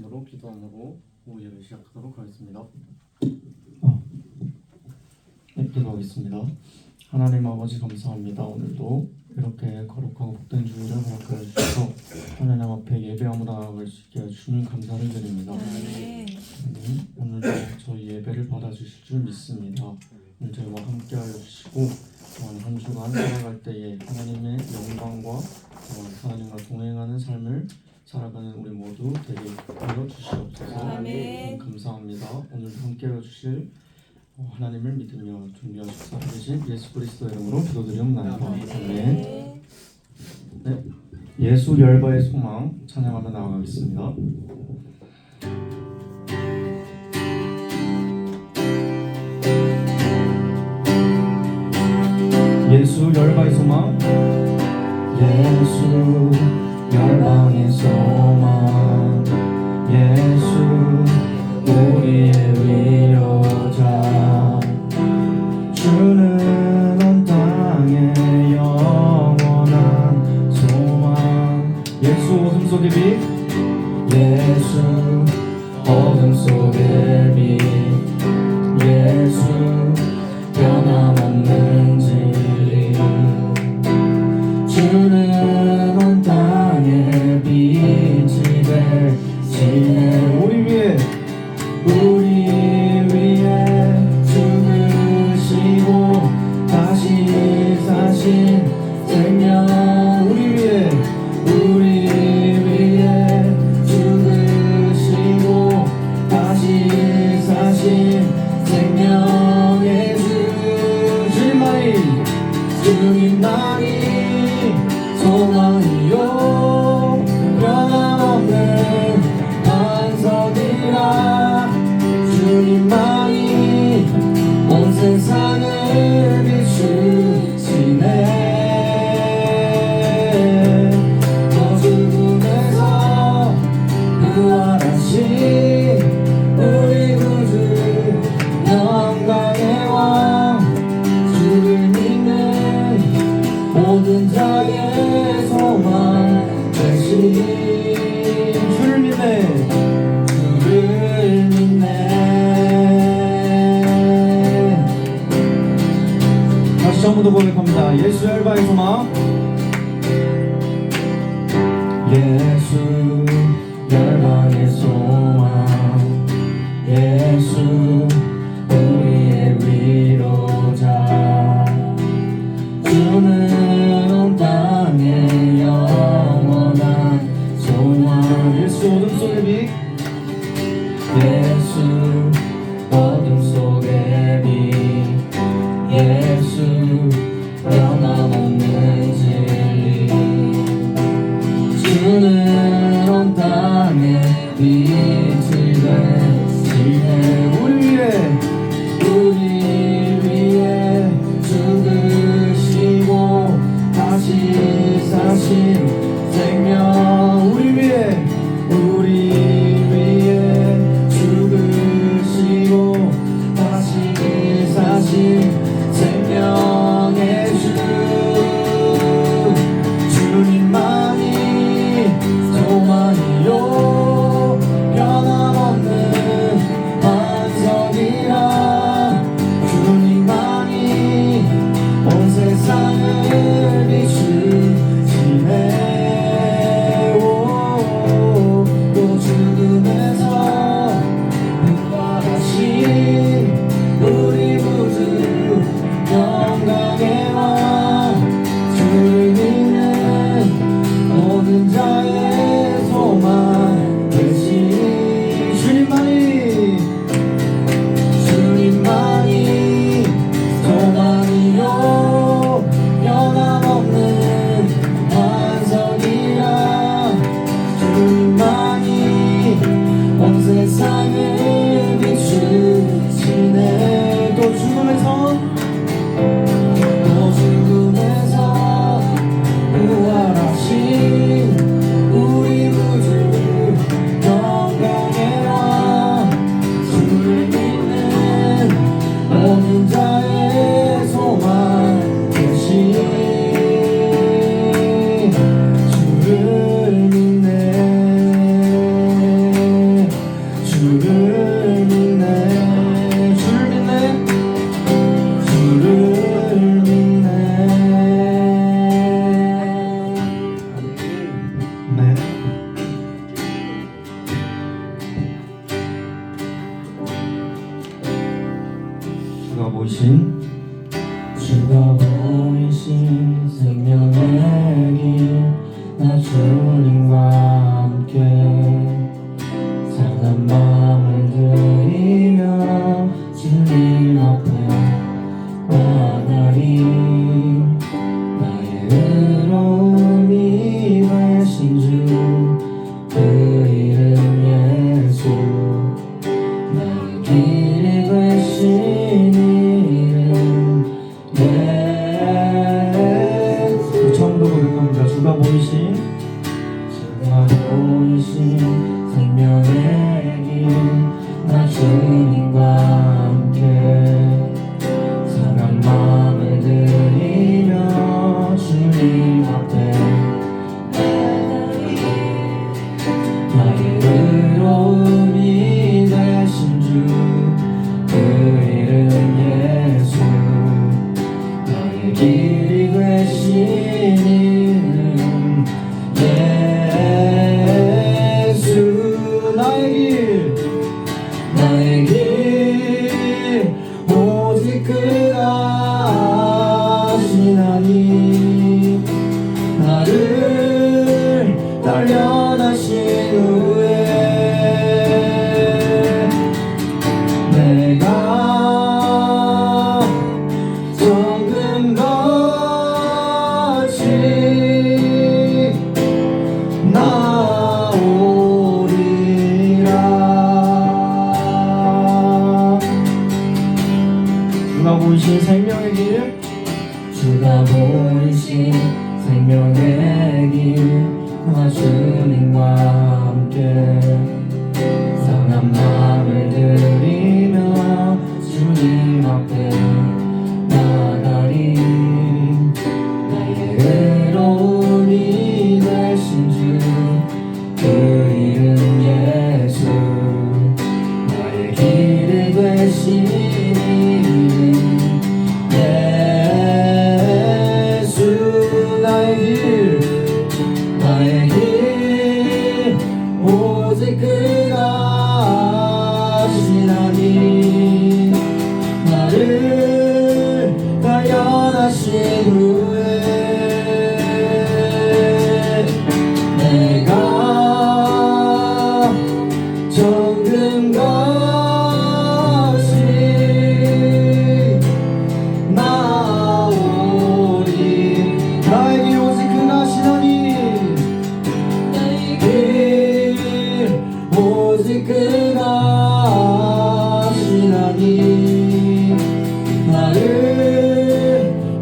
마음으로 기도함으로 오후 예배 시작하도록 하겠습니다. 기도하겠습니다. 하나님 아버지 감사합니다. 오늘도 이렇게 거룩하고 복된 주일을 허락하여 주셔서 하나님 앞에 예배하며 나아갈 수 있게 해주시는 감사를 드립니다. 오늘도 저희 예배를 받아주실 줄 믿습니다. 오늘 저희와 함께하여 주시고 한 주간 살아갈 때에 하나님의 영광과 하나님과 동행하는 삶을 살아가는 우리 모두 되게 하여 주시옵소서. 아멘. 감사합니다. 오늘도 함께하여 주실 하나님을 믿으며 존귀하시고 살아계신 예수 그리스도의 이름으로 기도드리옵나이다. 아멘. 네, 예수 열바의 소망 찬양하며 나아가겠습니다. 예수 열방의 소망, 예수 열방의 소망, 예수 우리의 위로자, 주는 온 땅의 영원한 소망. 예수 어둠 속의 빛, 예수 어둠 속의 빛, 예수 변함없는 진리, 주는 온 땅의 빛이 되시네. 우리 위에 죽으시고 다시 사신 생명. 우리 위에 죽으시고 다시 사신 생명의 주님만이 소망이요 변함없는 반석이라. 주님만이 온 세상을 비추시네. 저 죽음에서 부활하신 우리 구주 영광의 왕, 주를 믿는 모든 자의 소망 되신 주를 믿네. 다시 전부도 고백합니다. 예수 열방의 소망, 예수 열방의 소망, 예수 우리의 위로자, 주는 온 땅의 영원한 소망. 예수 어둠 속의 빛, 예수 어둠 속의 빛, 예수 변함없는 진리, 주는 온 땅의 빛이 되시네. 우리 위에 죽으시고 다시 사신 생명. 우리 위에 죽으시고 보이신 생명의 길 나 주님과 함께 상한 마음을 드리며 주님 앞에 나아가리 나의 의로움이 되신 주 그 이름 예수 나의 길이 되신 이름 예수 처음부터 고백합니다. 주가 보이신 생명의 길 나 주님과 함께 상한 마음을 드리며 주님 앞에 나의 의로움이 되신 주 그 이름 예수 나의 길이 되신 이름 예수 나의 길 오직 그가 하시나니 나를 단련하신 후에 내가 정금같이 나오리라. 주가 보이신 생명의 길 주가 보이신 생명의 길 나 주님과 함께 상한 마음을 드리며 주님 앞에 나가리 나의 의로움이 되신 주 그 이름 예수 나의 길이 되신 이름 예수 나의 길 오직 그가 하시나니 나를 단련하신 후에 내가 정금같이 나오리 나의 길 오직 그가 하시나니 나의 길 오직 그가 하시나니 나를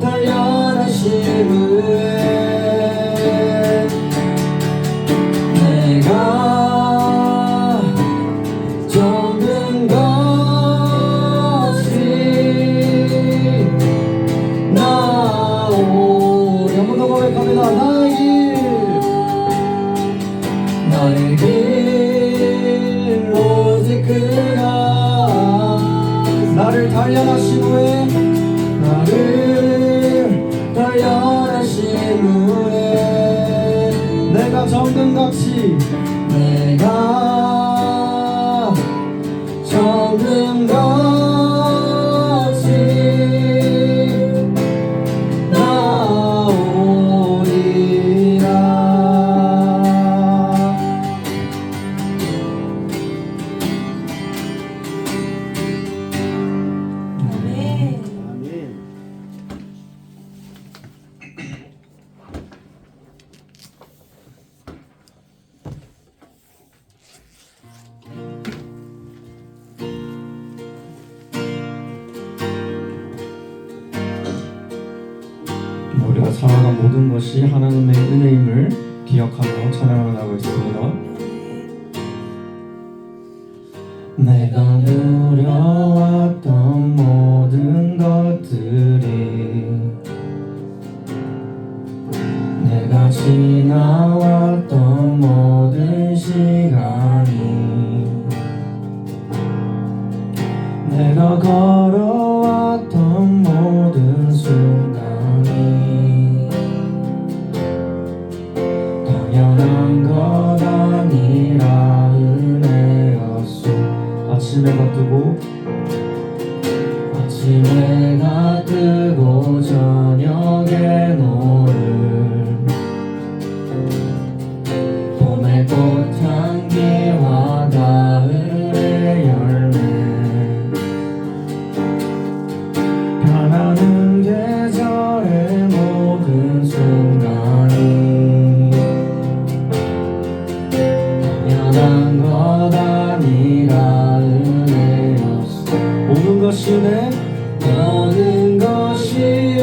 단련하신 후에 내가 정금같이 나오리 한 번 더 고백합니다. 나의 길 오직 그가 나를 단련하신 후에 내가 정금같이 우리가 살아간 모든 것이 하나님의 은혜임을 기억하며 찬양을 나가겠습니다. 내가 누려왔던 모든 것들이 내가 지나왔던 모든 시간이 내가 걸어왔던 모든 순간이 당연한 것 아니라 은혜였소. 아침해가 뜨고 아침해가 뜨고 저녁에 노을 봄의 꽃향기와 가을의 열매 변하는 계절의 모든 순간이 당연한 것 아니라 은혜였어. 모든 것이 내 모든 것이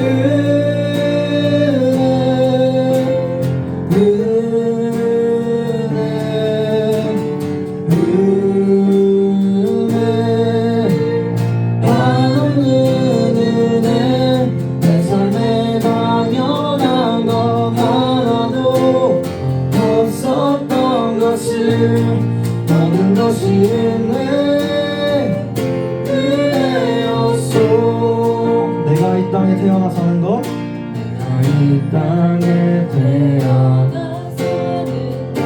모든 것이 은혜였소. 내가 이 땅에 태어나 사는 것, 내가 이 땅에 태어나 사는 것,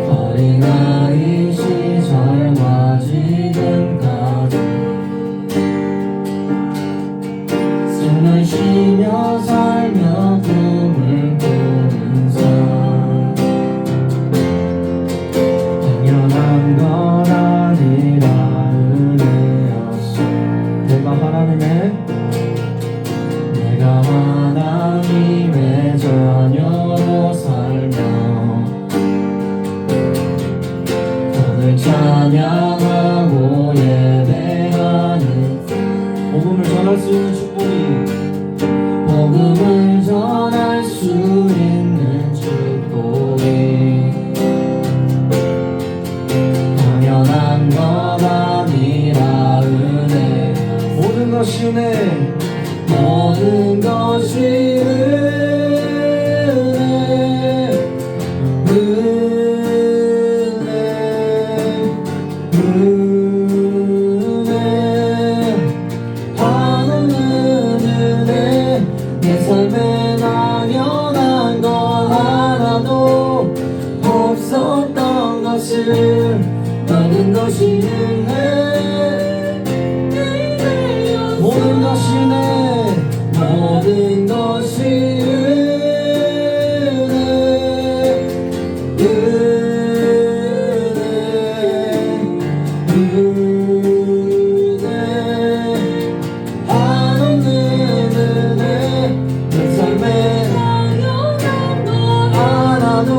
어린아이 시절과 지금까지 숨을 쉬며 살며 꿈을 꾸는 삶 당연한 것 아니라 은혜였어. 내가 하나님의 자녀로 살며 오늘 찬양하고 예배하는 복음을 전할 수 있는 축복이 복음을 전할 수 있는 축복이 당연한 것 아니라 은혜. 모든 것이 은혜, 모든 것이 은혜 하나는 은혜. 내 삶에 당연한 것 하나도 없었던 것을 모든 것이 은혜, 모든 것이 은혜, 모든 것이 은혜, 은혜 하나는 은혜. 내 삶에 당연한 것 하나도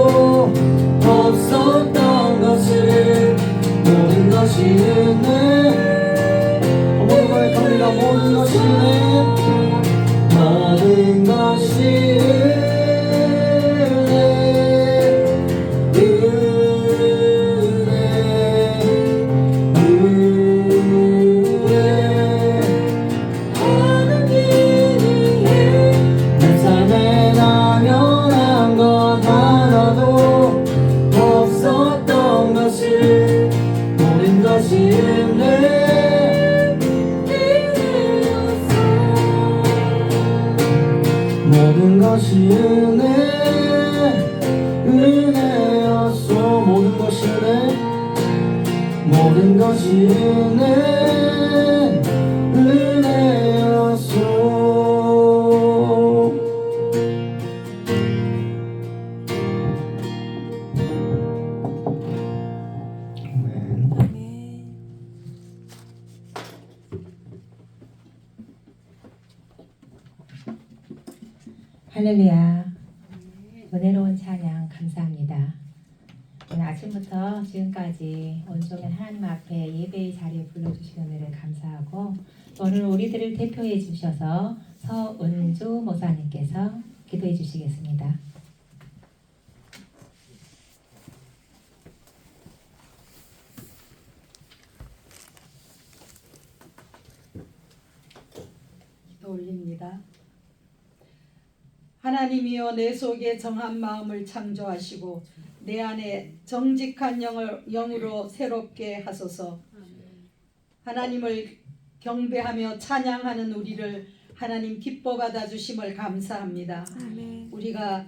없었던 것을 모든 것이 은혜. 한번 고백합니다. 모든 것이 은혜, 모든 것이 은혜, 은혜 하나님의 내 삶에 당연한 것 하나도 없었던 것을 모든 것이 은혜, 모든 것이 은혜, 은혜였소. 모든 것이 은혜, 모든 것이 은혜, 은혜였소. 할렐루야. 은혜로운 찬양 감사합니다. 오늘 아침부터 지금까지 온종일 하나님 앞에 예배의 자리에 불러주신 은혜를 감사하고 오늘 우리들을 대표해 주셔서 서은주 목사님께서 기도해 주시겠습니다. 기도 올립니다. 하나님이여, 내 속에 정한 마음을 창조하시고 내 안에 정직한 영으로 새롭게 하소서. 하나님을 경배하며 찬양하는 우리를 하나님 기뻐 받아주심을 감사합니다. 우리가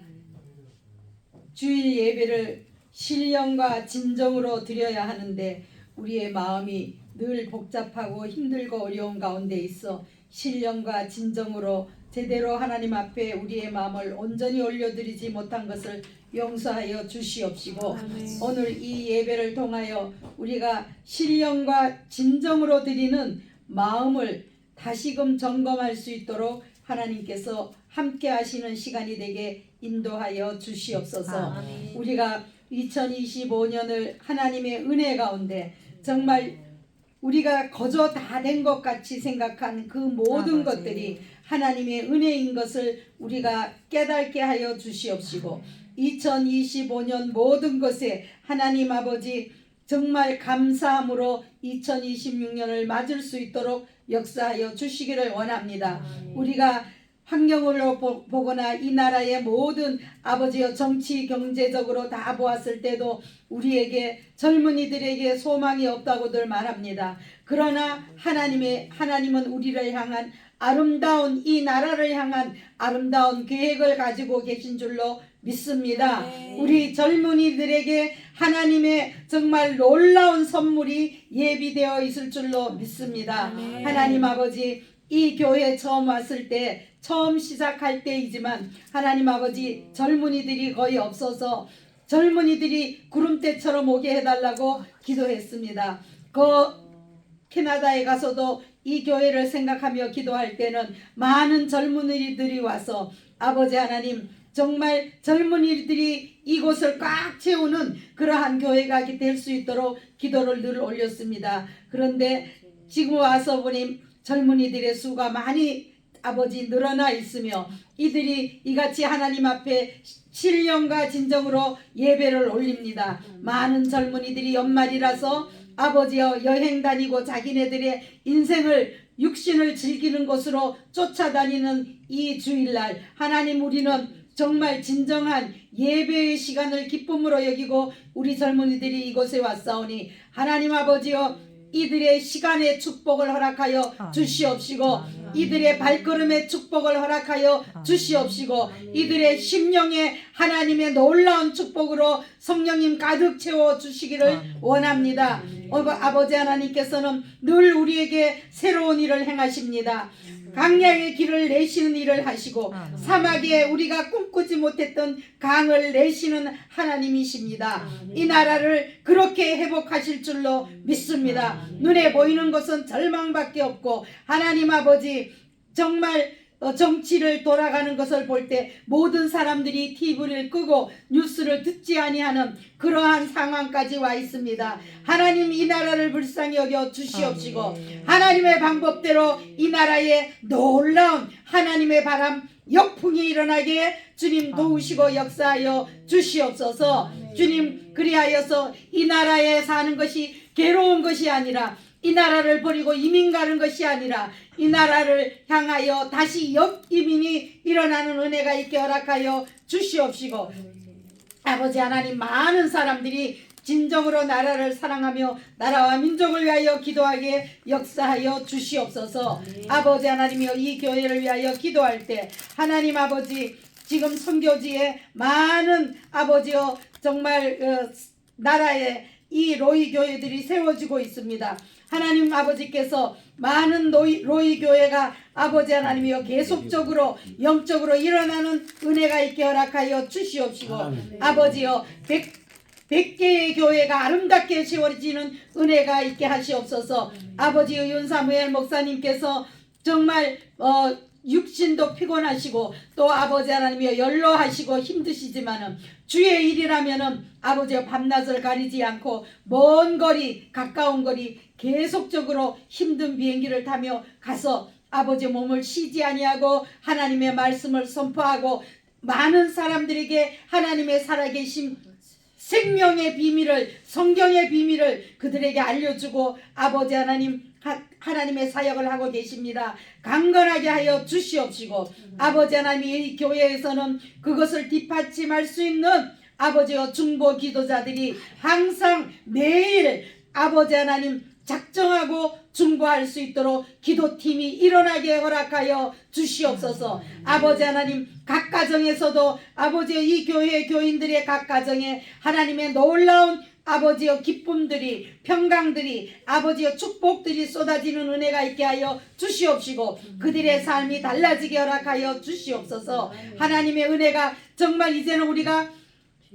주일 예배를 신령과 진정으로 드려야 하는데 우리의 마음이 늘 복잡하고 힘들고 어려운 가운데 있어 신령과 진정으로 제대로 하나님 앞에 우리의 마음을 온전히 올려드리지 못한 것을 용서하여 주시옵시고 오늘 이 예배를 통하여 우리가 신령과 진정으로 드리는 마음을 다시금 점검할 수 있도록 하나님께서 함께 하시는 시간이 되게 인도하여 주시옵소서. 우리가 2025년을 하나님의 은혜 가운데 정말 우리가 거저 다 된 것 같이 생각한 그 모든 것들이 하나님의 은혜인 것을 우리가 깨닫게 하여 주시옵시고 2025년 모든 것에 하나님 아버지 정말 감사함으로 2026년을 맞을 수 있도록 역사하여 주시기를 원합니다. 우리가 환경으로 보거나 이 나라의 모든 아버지여 정치 경제적으로 다 보았을 때도 우리에게 젊은이들에게 소망이 없다고들 말합니다. 그러나 하나님은 우리를 향한 아름다운 이 나라를 향한 아름다운 계획을 가지고 계신 줄로 믿습니다. 우리 젊은이들에게 하나님의 정말 놀라운 선물이 예비되어 있을 줄로 믿습니다. 하나님 아버지 이 교회 처음 왔을 때 처음 시작할 때이지만 하나님 아버지 젊은이들이 거의 없어서 젊은이들이 구름대처럼 오게 해달라고 기도했습니다. 캐나다에 가서도 이 교회를 생각하며 기도할 때는 많은 젊은이들이 와서 아버지 하나님 정말 젊은이들이 이곳을 꽉 채우는 그러한 교회가 될 수 있도록 기도를 늘 올렸습니다. 그런데 지금 와서 보니 젊은이들의 수가 많이 아버지 늘어나 있으며 이들이 이같이 하나님 앞에 신령과 진정으로 예배를 올립니다. 많은 젊은이들이 연말이라서 아버지여 여행 다니고 자기네들의 인생을 육신을 즐기는 곳으로 쫓아다니는 이 주일날 하나님 우리는 정말 진정한 예배의 시간을 기쁨으로 여기고 우리 젊은이들이 이곳에 왔사오니 하나님 아버지여 이들의 시간의 축복을 허락하여 주시옵시고 이들의 발걸음의 축복을 허락하여 주시옵시고 이들의 심령에 하나님의 놀라운 축복으로 성령님 가득 채워 주시기를 원합니다. 아버지 하나님께서는 늘 우리에게 새로운 일을 행하십니다. 강량의 길을 내시는 일을 하시고 사막에 우리가 꿈꾸지 못했던 강을 내시는 하나님이십니다. 이 나라를 그렇게 회복하실 줄로 믿습니다. 눈에 보이는 것은 절망밖에 없고 하나님 아버지 정말 정치를 돌아가는 것을 볼 때 모든 사람들이 TV를 끄고 뉴스를 듣지 아니하는 그러한 상황까지 와 있습니다. 하나님 이 나라를 불쌍히 여겨 주시옵시고 하나님의 방법대로 이 나라에 놀라운 하나님의 바람 역풍이 일어나게 주님 도우시고 역사하여 주시옵소서. 주님 그리하여서 이 나라에 사는 것이 괴로운 것이 아니라 이 나라를 버리고 이민 가는 것이 아니라 이 나라를 향하여 다시 역이민이 일어나는 은혜가 있게 허락하여 주시옵시고 아버지 하나님 많은 사람들이 진정으로 나라를 사랑하며 나라와 민족을 위하여 기도하게 역사하여 주시옵소서. 아버지 하나님이여 이 교회를 위하여 기도할 때 하나님 아버지 지금 선교지에 많은 아버지여 정말 나라에 이 로이 교회들이 세워지고 있습니다. 하나님 아버지께서 많은 로이 교회가 아버지 하나님이여 계속적으로 영적으로 일어나는 은혜가 있게 허락하여 주시옵시고 아버지여 100개의 교회가 아름답게 세워지는 은혜가 있게 하시옵소서. 아버지 윤사무엘 목사님께서 정말 육신도 피곤하시고 또 아버지 하나님이여 연로하시고 힘드시지만은 주의 일이라면은 아버지여 밤낮을 가리지 않고 먼 거리 가까운 거리 계속적으로 힘든 비행기를 타며 가서 아버지 몸을 쉬지 아니하고 하나님의 말씀을 선포하고 많은 사람들에게 하나님의 살아계심 생명의 비밀을 성경의 비밀을 그들에게 알려주고 아버지 하나님의 사역을 하고 계십니다. 강건하게 하여 주시옵시고 아버지 하나님이 이 교회에서는 그것을 뒷받침할 수 있는 아버지와 중보 기도자들이 항상 매일 아버지 하나님 작정하고 중보할 수 있도록 기도팀이 일어나게 허락하여 주시옵소서. 아버지 하나님 각 가정에서도 아버지의 이 교회 교인들의 각 가정에 하나님의 놀라운 아버지여 기쁨들이 평강들이 아버지여 축복들이 쏟아지는 은혜가 있게 하여 주시옵시고 그들의 삶이 달라지게 허락하여 주시옵소서. 하나님의 은혜가 정말 이제는 우리가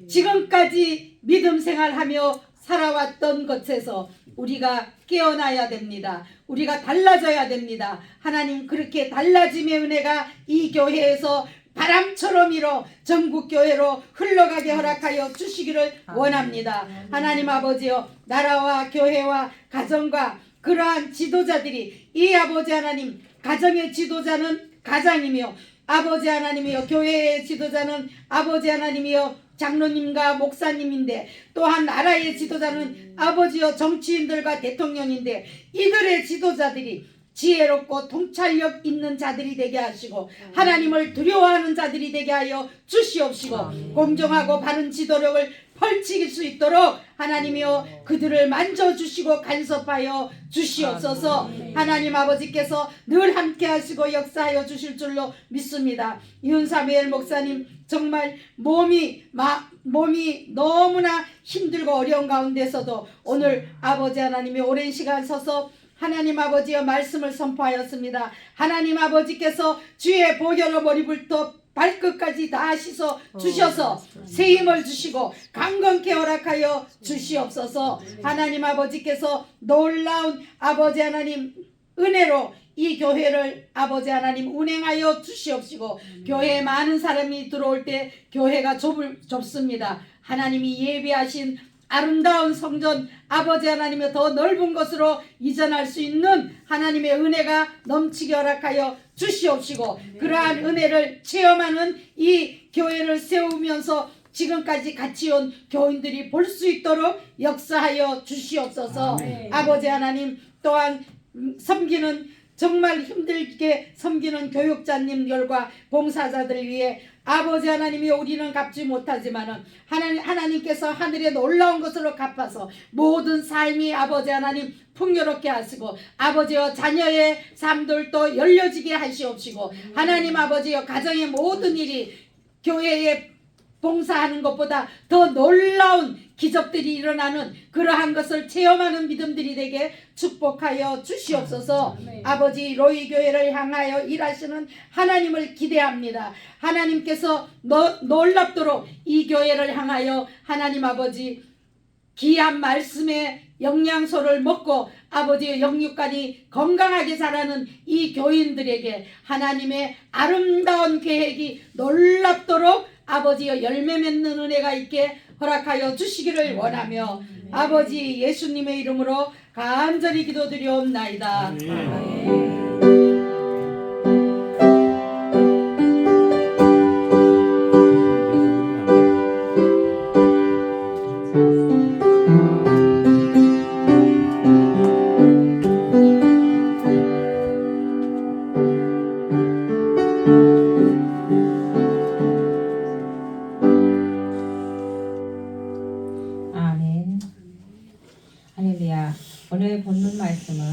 지금까지 믿음 생활하며 살아왔던 것에서 우리가 깨어나야 됩니다. 우리가 달라져야 됩니다. 하나님 그렇게 달라짐의 은혜가 이 교회에서 바람처럼 일어 전국교회로 흘러가게 허락하여 주시기를 원합니다. 하나님 아버지여 나라와 교회와 가정과 그러한 지도자들이 이 아버지 하나님 가정의 지도자는 가장이며 아버지 하나님이여 교회의 지도자는 아버지 하나님이여 장로님과 목사님인데 또한 나라의 지도자는 아버지여 정치인들과 대통령인데 이들의 지도자들이 지혜롭고 통찰력 있는 자들이 되게 하시고 하나님을 두려워하는 자들이 되게 하여 주시옵시고 공정하고 바른 지도력을 펼칠 수 있도록 하나님이여 그들을 만져주시고 간섭하여 주시옵소서. 하나님 아버지께서 늘 함께 하시고 역사하여 주실 줄로 믿습니다. 윤사무엘 목사님 정말 몸이 너무나 힘들고 어려운 가운데서도 오늘 아버지 하나님이 오랜 시간 서서 하나님 아버지의 말씀을 선포하였습니다. 하나님 아버지께서 주의 보혈로 머리부터 발끝까지 다 씻어 주셔서 새 힘을 주시고 강건케 허락하여 주시옵소서. 하나님 아버지께서 놀라운 아버지 하나님 은혜로 이 교회를 아버지 하나님 운행하여 주시옵시고 교회에 많은 사람이 들어올 때 교회가 좁습니다. 하나님이 예비하신 아름다운 성전 아버지 하나님의 더 넓은 곳으로 이전할 수 있는 하나님의 은혜가 넘치게 허락하여 주시옵시고 그러한 은혜를 체험하는 이 교회를 세우면서 지금까지 같이 온 교인들이 볼 수 있도록 역사하여 주시옵소서. 아버지 하나님 또한 섬기는 정말 힘들게 섬기는 교육자님들과 봉사자들 위해 아버지 하나님이 우리는 갚지 못하지만은 하나님께서 하늘에 놀라운 것으로 갚아서 모든 삶이 아버지 하나님 풍요롭게 하시고 아버지여 자녀의 삶들도 열려지게 하시옵시고 하나님 아버지여 가정의 모든 일이 교회에 봉사하는 것보다 더 놀라운 기적들이 일어나는 그러한 것을 체험하는 믿음들이 되게 축복하여 주시옵소서. 아버지 로이 교회를 향하여 일하시는 하나님을 기대합니다. 하나님께서 놀랍도록 이 교회를 향하여 하나님 아버지 귀한 말씀의 영양소를 먹고 아버지의 영육간이 건강하게 자라는 이 교인들에게 하나님의 아름다운 계획이 놀랍도록 아버지여 열매 맺는 은혜가 있게 허락하여 주시기를 원하며 아버지 예수님의 이름으로 간절히 기도드리옵나이다. 아멘. 할렐루야. 오늘 본문 말씀은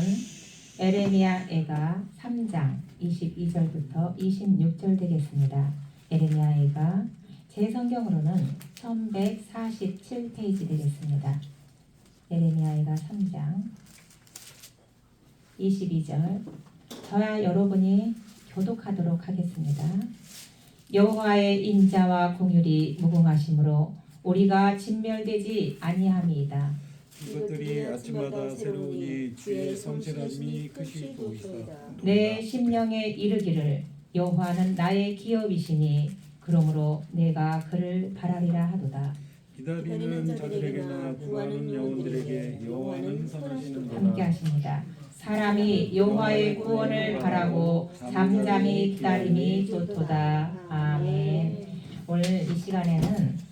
에레미야 애가 3장 22절부터 26절 되겠습니다. 에레미야 애가 제 성경으로는 1147페이지 되겠습니다. 에레미야 애가 3장 22절 저야 여러분이 교독하도록 하겠습니다. 여호와의 인자와 공율이 무궁하심으로 우리가 진멸되지 아니함이이다. 이것들이 아침마다 새로우니 주의 성실함이 크시도이다. 내 심령에 이르기를 여호와는 나의 기업이시니 그러므로 내가 그를 바라리라 하도다. 기다리는 자들에게나 구하는 영혼들에게 여호와는 선하시는도다. 함께 하십니다. 사람이 여호와의 구원을 바라고 잠잠히 기다림이 좋도다. 아멘. 오늘 이 시간에는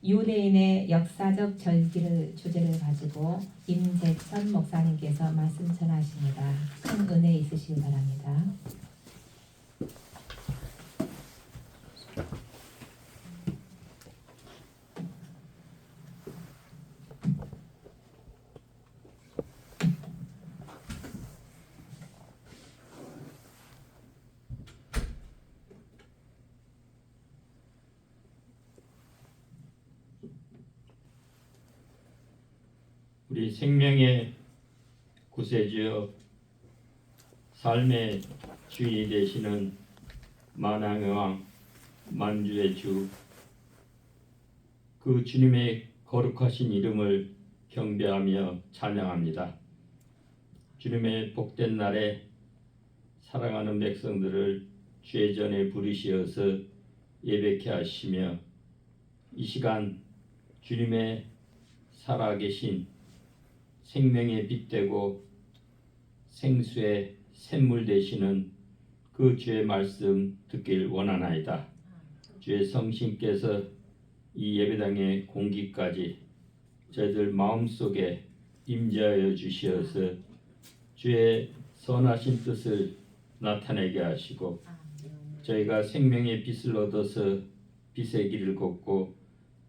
유대인의 역사적 절기를 주제를 가지고 임재천 목사님께서 말씀 전하십니다. 큰 은혜 있으시기 바랍니다. 우리 생명의 구세주여, 삶의 주인이 되시는 만왕의 왕, 만주의 주, 그 주님의 거룩하신 이름을 경배하며 찬양합니다. 주님의 복된 날에 사랑하는 백성들을 주의 전에 부르시어서 예배케 하시며, 이 시간 주님의 살아계신 생명의 빛 되고 생수의 샘물 되시는 그 주의 말씀 듣길 원하나이다. 주의 성신께서 이 예배당의 공기까지 저희들 마음속에 임재하여 주시어서 주의 선하신 뜻을 나타내게 하시고, 저희가 생명의 빛을 얻어서 빛의 길을 걷고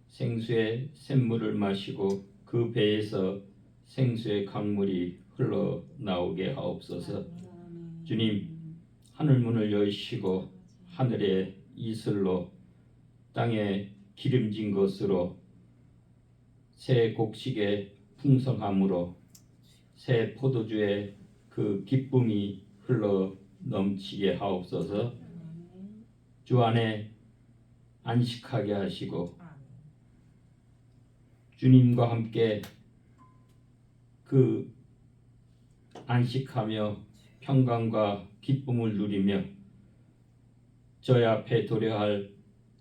생수의 샘물을 마시고 그 배에서 생수의 강물이 흘러나오게 하옵소서. 주님, 하늘 문을 여시고 하늘의 이슬로 땅에 기름진 것으로 새 곡식의 풍성함으로 새 포도주의 그 기쁨이 흘러 넘치게 하옵소서. 주 안에 안식하게 하시고 주님과 함께 그 안식하며 평강과 기쁨을 누리며 저희 앞에 도래할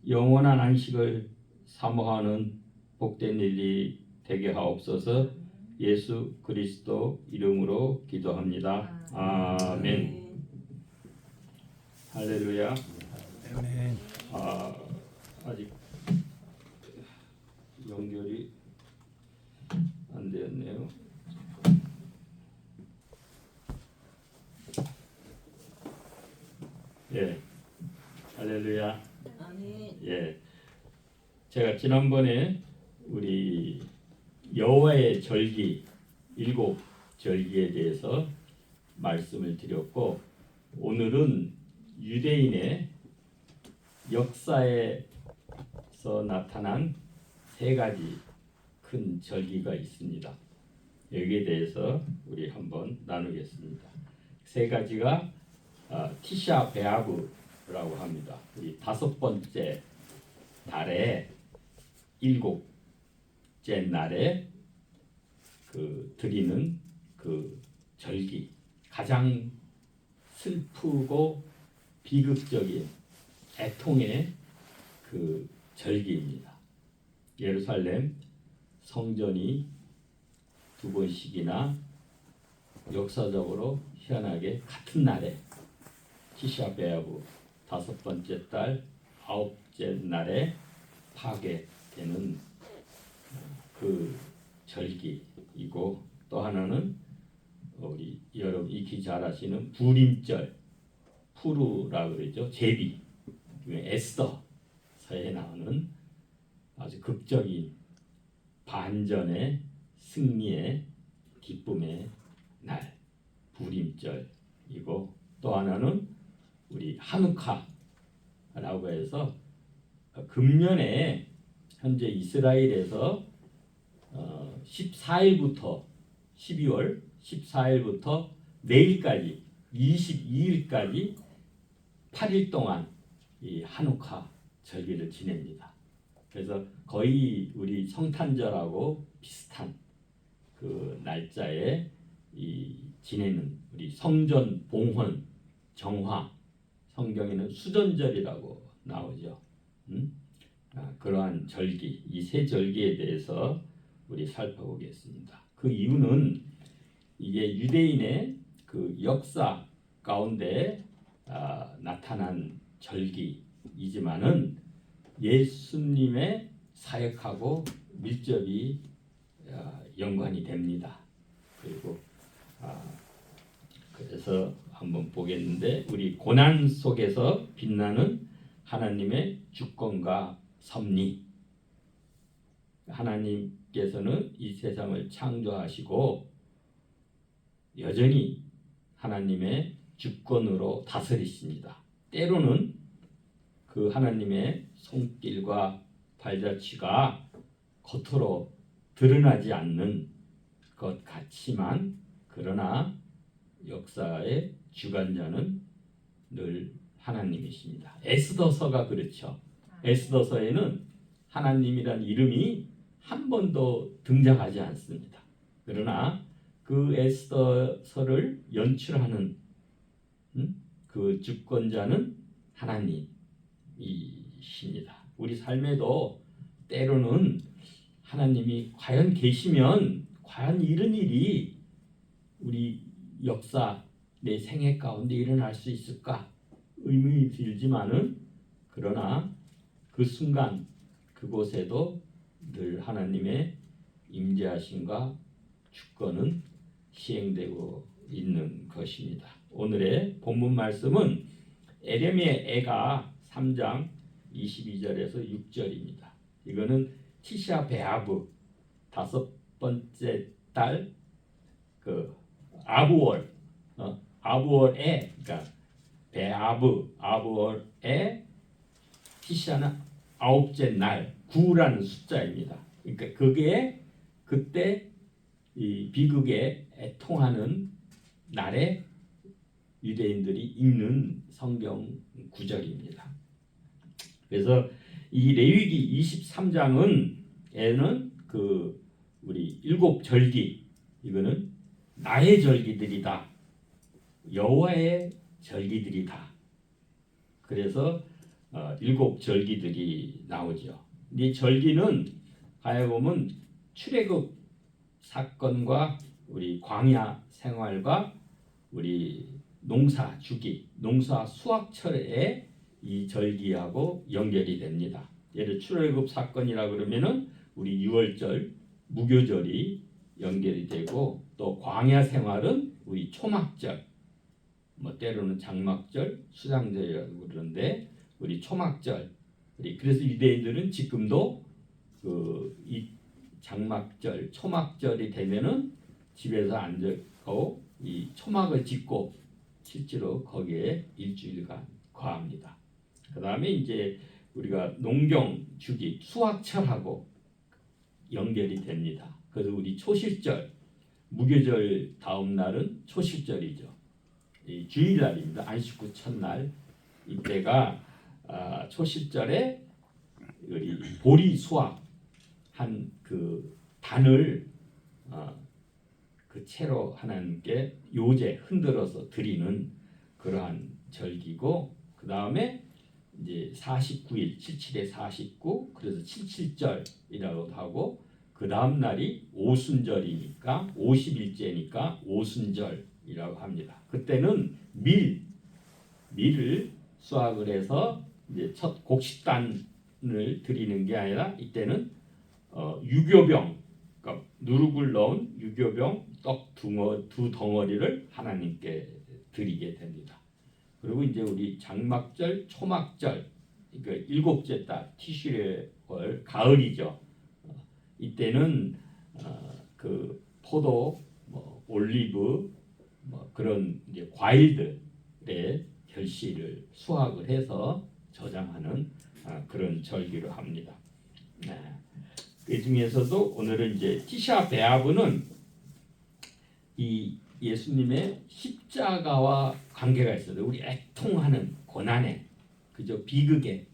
영원한 안식을 사모하는 복된 일이 되게 하옵소서. 예수 그리스도 이름으로 기도합니다. 아멘. 할렐루야. 아멘. 아직 연결이 안 되었네요. 예, 할렐루야. 예, 제가 지난번에 우리 여호와의 절기 7 절기에 대해서 말씀을 드렸고, 오늘은 유대인의 역사에서 나타난 3가지 큰 절기가 있습니다. 여기에 대해서 우리 한번 나누겠습니다. 3가지가 티샤 베아브라고 합니다. 우리 5번째 달에 7째 날에 그 드리는 그 절기, 가장 슬프고 비극적인 애통의 그 절기입니다. 예루살렘 성전이 2번씩이나 역사적으로 희한하게 같은 날에 티샤 베아브 5번째 달 9째 날에 파괴되는 그 절기이고, 또 하나는 우리 여러분 익히 잘 아시는 불임절, 푸르라 그러죠. 제비, 에스더서에 나오는 아주 극적인 반전의 승리의 기쁨의 날, 불임절이고, 또 하나는 우리 하누카라고 해서 금년에 현재 이스라엘에서 14일부터 12월 14일부터 내일까지 22일까지 8일 동안 이 하누카 절기를 지냅니다. 그래서 거의 우리 성탄절하고 비슷한 그 날짜에 이 지내는 우리 성전 봉헌 정화, 성경에는 수전절이라고 나오죠. 그러한 절기, 이 3 절기에 대해서 우리 살펴보겠습니다. 그 이유는 이게 유대인의 그 역사 가운데 나타난 절기이지만은 예수님의 사역하고 밀접히 연관이 됩니다. 그리고 그래서 한번 보겠는데, 우리 고난 속에서 빛나는 하나님의 주권과 섭리. 하나님께서는 이 세상을 창조하시고 여전히 하나님의 주권으로 다스리십니다. 때로는 그 하나님의 손길과 발자취가 겉으로 드러나지 않는 것 같지만 그러나 역사의 주관자는 늘 하나님이십니다. 에스더서가 그렇죠. 에스더서에는 하나님이란 이름이 한 번도 등장하지 않습니다. 그러나 그 에스더서를 연출하는 그 주권자는 하나님이십니다. 우리 삶에도 때로는 하나님이 과연 계시면 과연 이런 일이 우리 역사 내 생애 가운데 일어날 수 있을까 의문이 들지만은 그러나 그 순간 그곳에도 늘 하나님의 임재하심과 주권은 시행되고 있는 것입니다. 오늘의 본문 말씀은 에레미야 애가 3장 22절에서 6절입니다. 이거는 티샤 베아브 다섯 번째 달 그 아부월 아부월에 그러니까 아부월에 티샤는 아홉째 날 9라는 숫자입니다. 그러니까 그게 그때 이 비극에 애통하는 날에 유대인들이 읽는 성경 구절입니다. 그래서 이 레위기 23장은 에는 그 우리 일곱 절기 이거는 나의 절기들이다. 여호와의 절기들이다. 그래서 일곱 절기들이 나오죠. 이 절기는 가해 보면 출애굽 사건과 우리 광야 생활과 우리 농사 주기, 농사 수확철에 이 절기하고 연결이 됩니다. 예를 출애굽 사건이라 그러면은 우리 유월절, 무교절이 연결이 되고 또 광야 생활은 우리 초막절, 뭐 때로는 장막절, 수장절이라고 그러는데 우리 초막절, 그래서 유대인들은 지금도 이 장막절, 초막절이 되면은 집에서 앉고 이 초막을 짓고 실제로 거기에 일주일간 거합니다. 그 다음에 이제 우리가 농경 주기 수확철하고 연결이 됩니다. 그래서 우리 초실절, 무교절 다음 날은 초실절이죠. 이 주일날입니다. 안식구 첫날 이때가 초실절에 우리 보리 수확한 그 단을 그 채로 하나님께 요제 흔들어서 드리는 그러한 절기고 그 다음에 이제 49일 77에 49 그래서 77절이라고도 하고 그 다음 날이 오순절이니까 50일째니까 오순절이라고 합니다. 그때는 밀을 수확을 해서 이제 첫 곡식단을 드리는 게 아니라 이때는 유교병 그러니까 누룩을 넣은 유교병 떡 두 덩어리를 하나님께 드리게 됩니다. 그리고 이제 우리 장막절, 초막절, 그러니까 일곱째 달 티슈레월 가을이죠. 이때는 그 포도, 뭐 올리브, 뭐 그런 이제 과일들의 결실을 수확을 해서 저장하는 그런 절기로 합니다. 그 중에서도 오늘은 이제 티샤 베아브는 이 예수님의 십자가와 관계가 있어요. 우리 애통하는 고난에 그저 비극에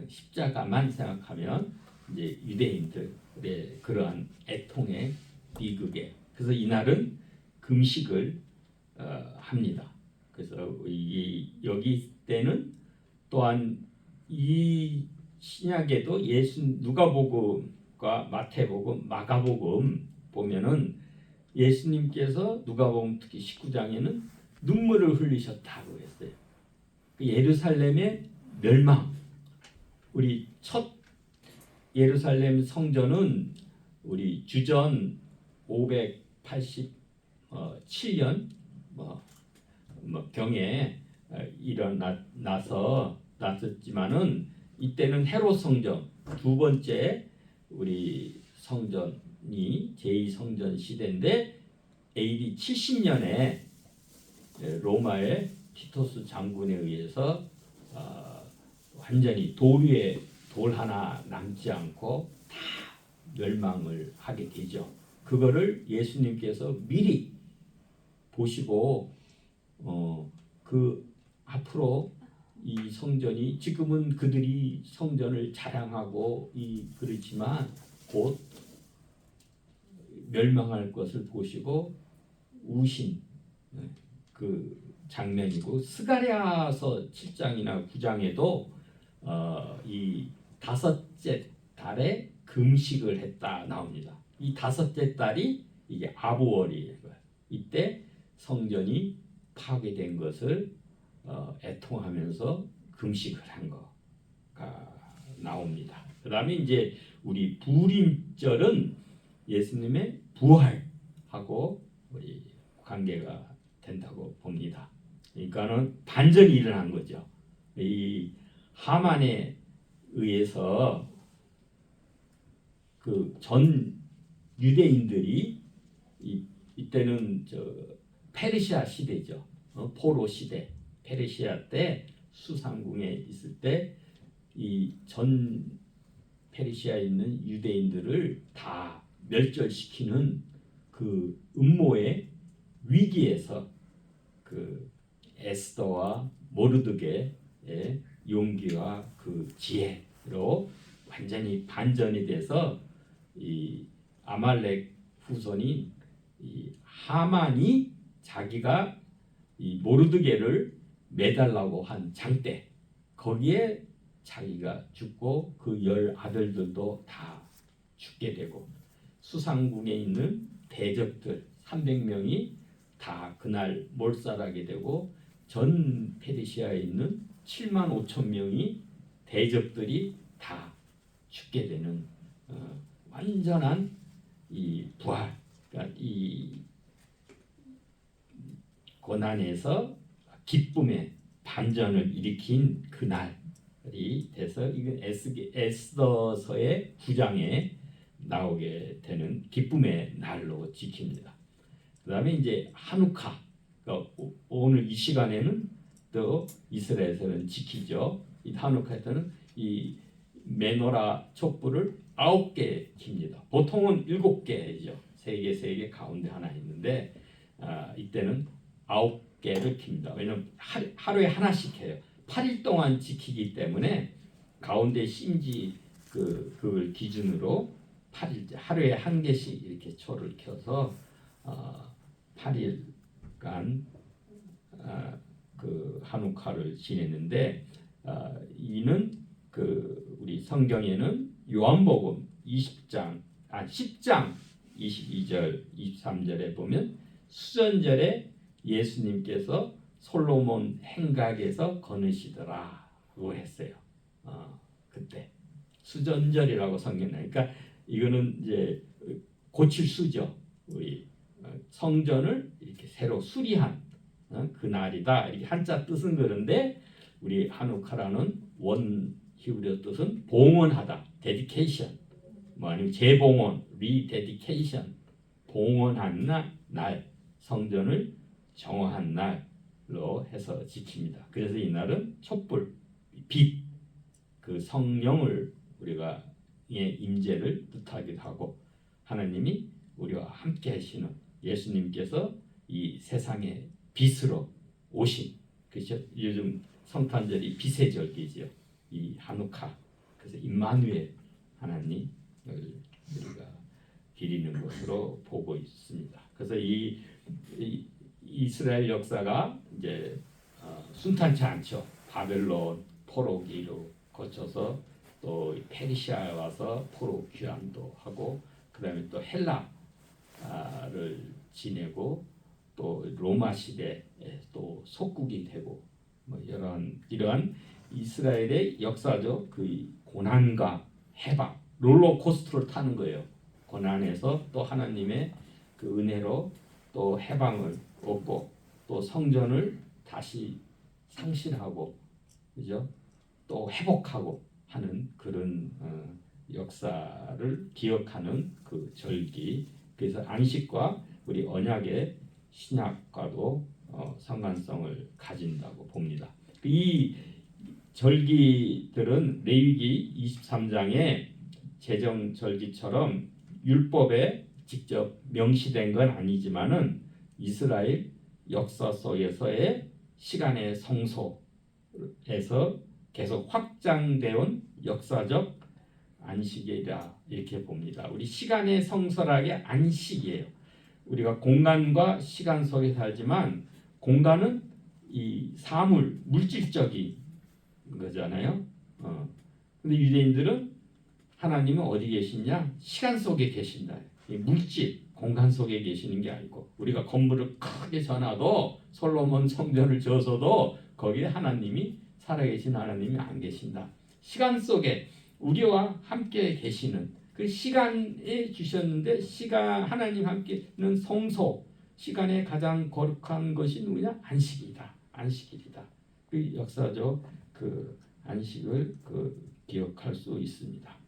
십자가만 생각하면 이제 유대인들의 그러한 애통의 비극에 그래서 이날은 금식을 합니다. 그래서 여기 때는 또한 이 신약에도 누가복음과 마태복음, 마가복음 보면은 예수님께서 누가복음 특히 19장에는 눈물을 흘리셨다고 했어요. 그 예루살렘의 멸망, 우리 첫 예루살렘 성전은 우리 주전 587년 경에 났었지만은 이때는 헤롯 성전 두 번째 우리 성전이 제2성전 시대인데 AD 70년에 로마의 티토스 장군에 의해서 완전히 돌 위에 돌 하나 남지 않고 다 멸망을 하게 되죠. 그거를 예수님께서 미리 보시고 그 앞으로 이 성전이 지금은 그들이 성전을 자랑하고 그렇지만 곧 멸망할 것을 보시고 우신 그 장면이고 스가랴서 7장이나 9장에도 이 다섯째 달에 금식을 했다 나옵니다. 이 다섯째 달이 이게 아부월이에요. 이때 성전이 파괴된 것을 애통하면서 금식을 한 거가 나옵니다. 그다음에 이제 우리 부림절은 예수님의 부활하고 우리 관계가 된다고 봅니다. 그러니까는 반전이 일어난 거죠. 이 하만에 의해서 그 전 유대인들이 이때는 페르시아 시대죠. 포로 시대. 페르시아 때 수상궁에 있을 때 이 전 페르시아에 있는 유대인들을 다 멸절시키는 그 음모의 위기에서 그 에스더와 모르드게의 용기와 그 지혜로 완전히 반전이 돼서 이 아말렉 후손인 이 하만이 자기가 이 모르드게를 매달라고 한 장대 거기에 자기가 죽고 그 10아들들도 다 죽게 되고 수상궁에 있는 대적들 300명이 다 그날 몰살하게 되고 전 페르시아에 있는 7만 5천 명이 대적들이 다 죽게 되는 완전한 이 부활, 그러니까 이 고난에서 기쁨의 반전을 일으킨 그날이 돼서 이건 에스더서의 9장에 나오게 되는 기쁨의 날로 지킵니다. 그다음에 이제 하누카, 그러니까 오늘 이 시간에는 또 이스라엘에서는 지키죠. 이 하누카 때는 이 메노라 촛불을 9개 킵니다. 보통은 7개죠. 3개 가운데 하나 있는데 이때는 9개를 킵니다. 왜냐하면 하루에 하나씩 해요. 8일 동안 지키기 때문에 가운데 심지 그걸 기준으로 8일 하루에 한 개씩 이렇게 초를 켜서 8일간 그 하누카를 지냈는데 이는 우리 성경에는 요한복음 10장 22절 23절에 보면 수전절에 예수님께서 솔로몬 행각에서 거느시더라고 했어요. 그때 수전절이라고 성경에 그러니까 이거는 이제 고칠 수죠. 우리 성전을 이렇게 새로 수리한 그 날이다. 이렇게 한자 뜻은 그런데 우리 하누카라는 원 히브리어 뜻은 봉헌하다, dedication, 뭐 아니면 재봉헌, rededication, 봉헌한 날, 성전을 정화한 날로 해서 지킵니다. 그래서 이 날은 촛불, 빛, 그 성령을 우리가 임재를 뜻하기도 하고 하나님이 우리와 함께 하시는 예수님께서 이 세상의 빛으로 오신 그렇죠? 요즘 성탄절이 빛의 절기죠. 이 하누카 그래서 임마누엘 하나님을 우리가 기리는 것으로 보고 있습니다. 그래서 이 이스라엘 역사가 이제 순탄치 않죠. 바벨론 포로기로 거쳐서 또 페르시아에 와서 포로 귀환도 하고 그다음에 또 헬라를 지내고 또 로마 시대에 또 속국이 되고 뭐 이러한 이스라엘의 역사적 그 고난과 해방 롤러코스터를 타는 거예요. 고난에서 또 하나님의 그 은혜로 또 해방을 얻고 또 성전을 다시 상실하고 그죠? 또 회복하고 하는 그런 역사를 기억하는 그 절기. 그래서 안식과 우리 언약의 신약과도 상관성을 가진다고 봅니다. 이 절기들은 레위기 23장의 제정 절기처럼 율법의 직접 명시된 건 아니지만은 이스라엘 역사 속에서의 시간의 성소에서 계속 확장되어 온 역사적 안식이라 이렇게 봅니다. 우리 시간의 성설하게 안식이에요. 우리가 공간과 시간 속에 살지만 공간은 이 사물, 물질적인 거잖아요. 근데 유대인들은 하나님은 어디 계시냐? 시간 속에 계신다. 이 물질, 공간 속에 계시는 게 아니고 우리가 건물을 크게 전하도 솔로몬 성전을 지어서도 거기에 하나님이 살아계신 하나님이 안 계신다. 시간 속에 우리와 함께 계시는 그 시간에 주셨는데 시간 하나님 함께는 성소 시간의 가장 거룩한 것이 누구냐? 안식이다. 안식일이다. 그 역사적 그 안식을 기억할 수 있습니다.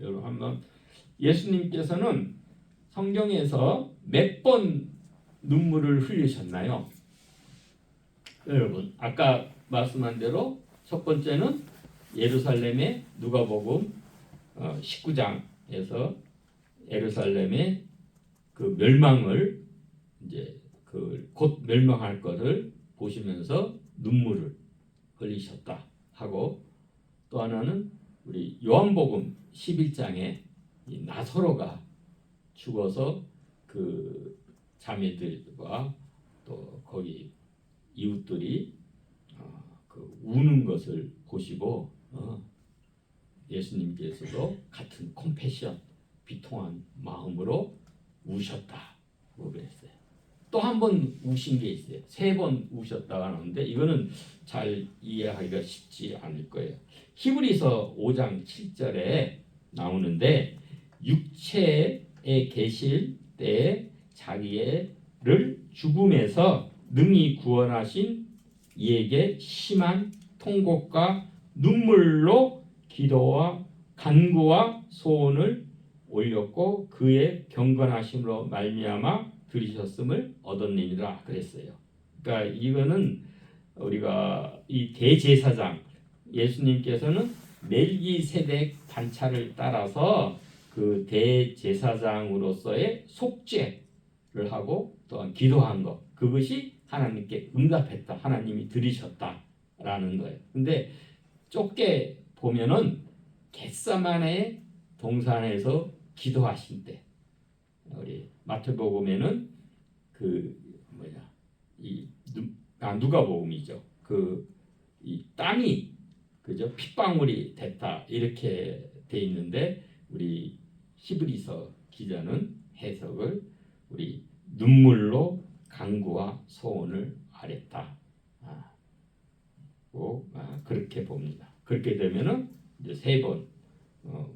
여러분 한번 예수님께서는 성경에서 몇 번 눈물을 흘리셨나요? 여러분 아까 말씀한 대로 첫 번째는 예루살렘의 누가복음 19장에서 예루살렘의 그 멸망을 이제 그 곧 멸망할 것을 보시면서 눈물을 흘리셨다 하고 또 하나는 우리 요한복음 11장에 이 나사로가 죽어서 그 자매들과 또 거기 이웃들이 그 우는 것을 보시고 예수님께서도 같은 컴패션 비통한 마음으로 우셨다고 그랬어요. 또 한 번 우신 게 있어요. 3번 우셨다고 하는데 이거는 잘 이해하기가 쉽지 않을 거예요. 히브리서 5장 7절에 나오는데 육체에 계실 때에 자기를 죽음에서 능히 구원하신 이에게 심한 통곡과 눈물로 기도와 간구와 소원을 올렸고 그의 경건하심으로 말미암아 들으셨음을 얻었느니라 그랬어요. 그러니까 이거는 우리가 이 대제사장 예수님께서는 멜기세덱 반차를 따라서 그 대제사장으로서의 속죄를 하고 또한 기도한 것 그것이 하나님께 응답했다. 하나님이 들으셨다라는 거예요. 근데 좁게 보면은 겟세마네 동산에서 기도하신 때 우리 마태복음에는 누가복음이죠. 이 땀이 그죠 핏방울이 됐다 이렇게 돼 있는데 우리 히브리서 기자는 해석을 우리 눈물로 간구와 소원을 아랬다. 그렇게 봅니다. 그렇게 되면은 이제 3번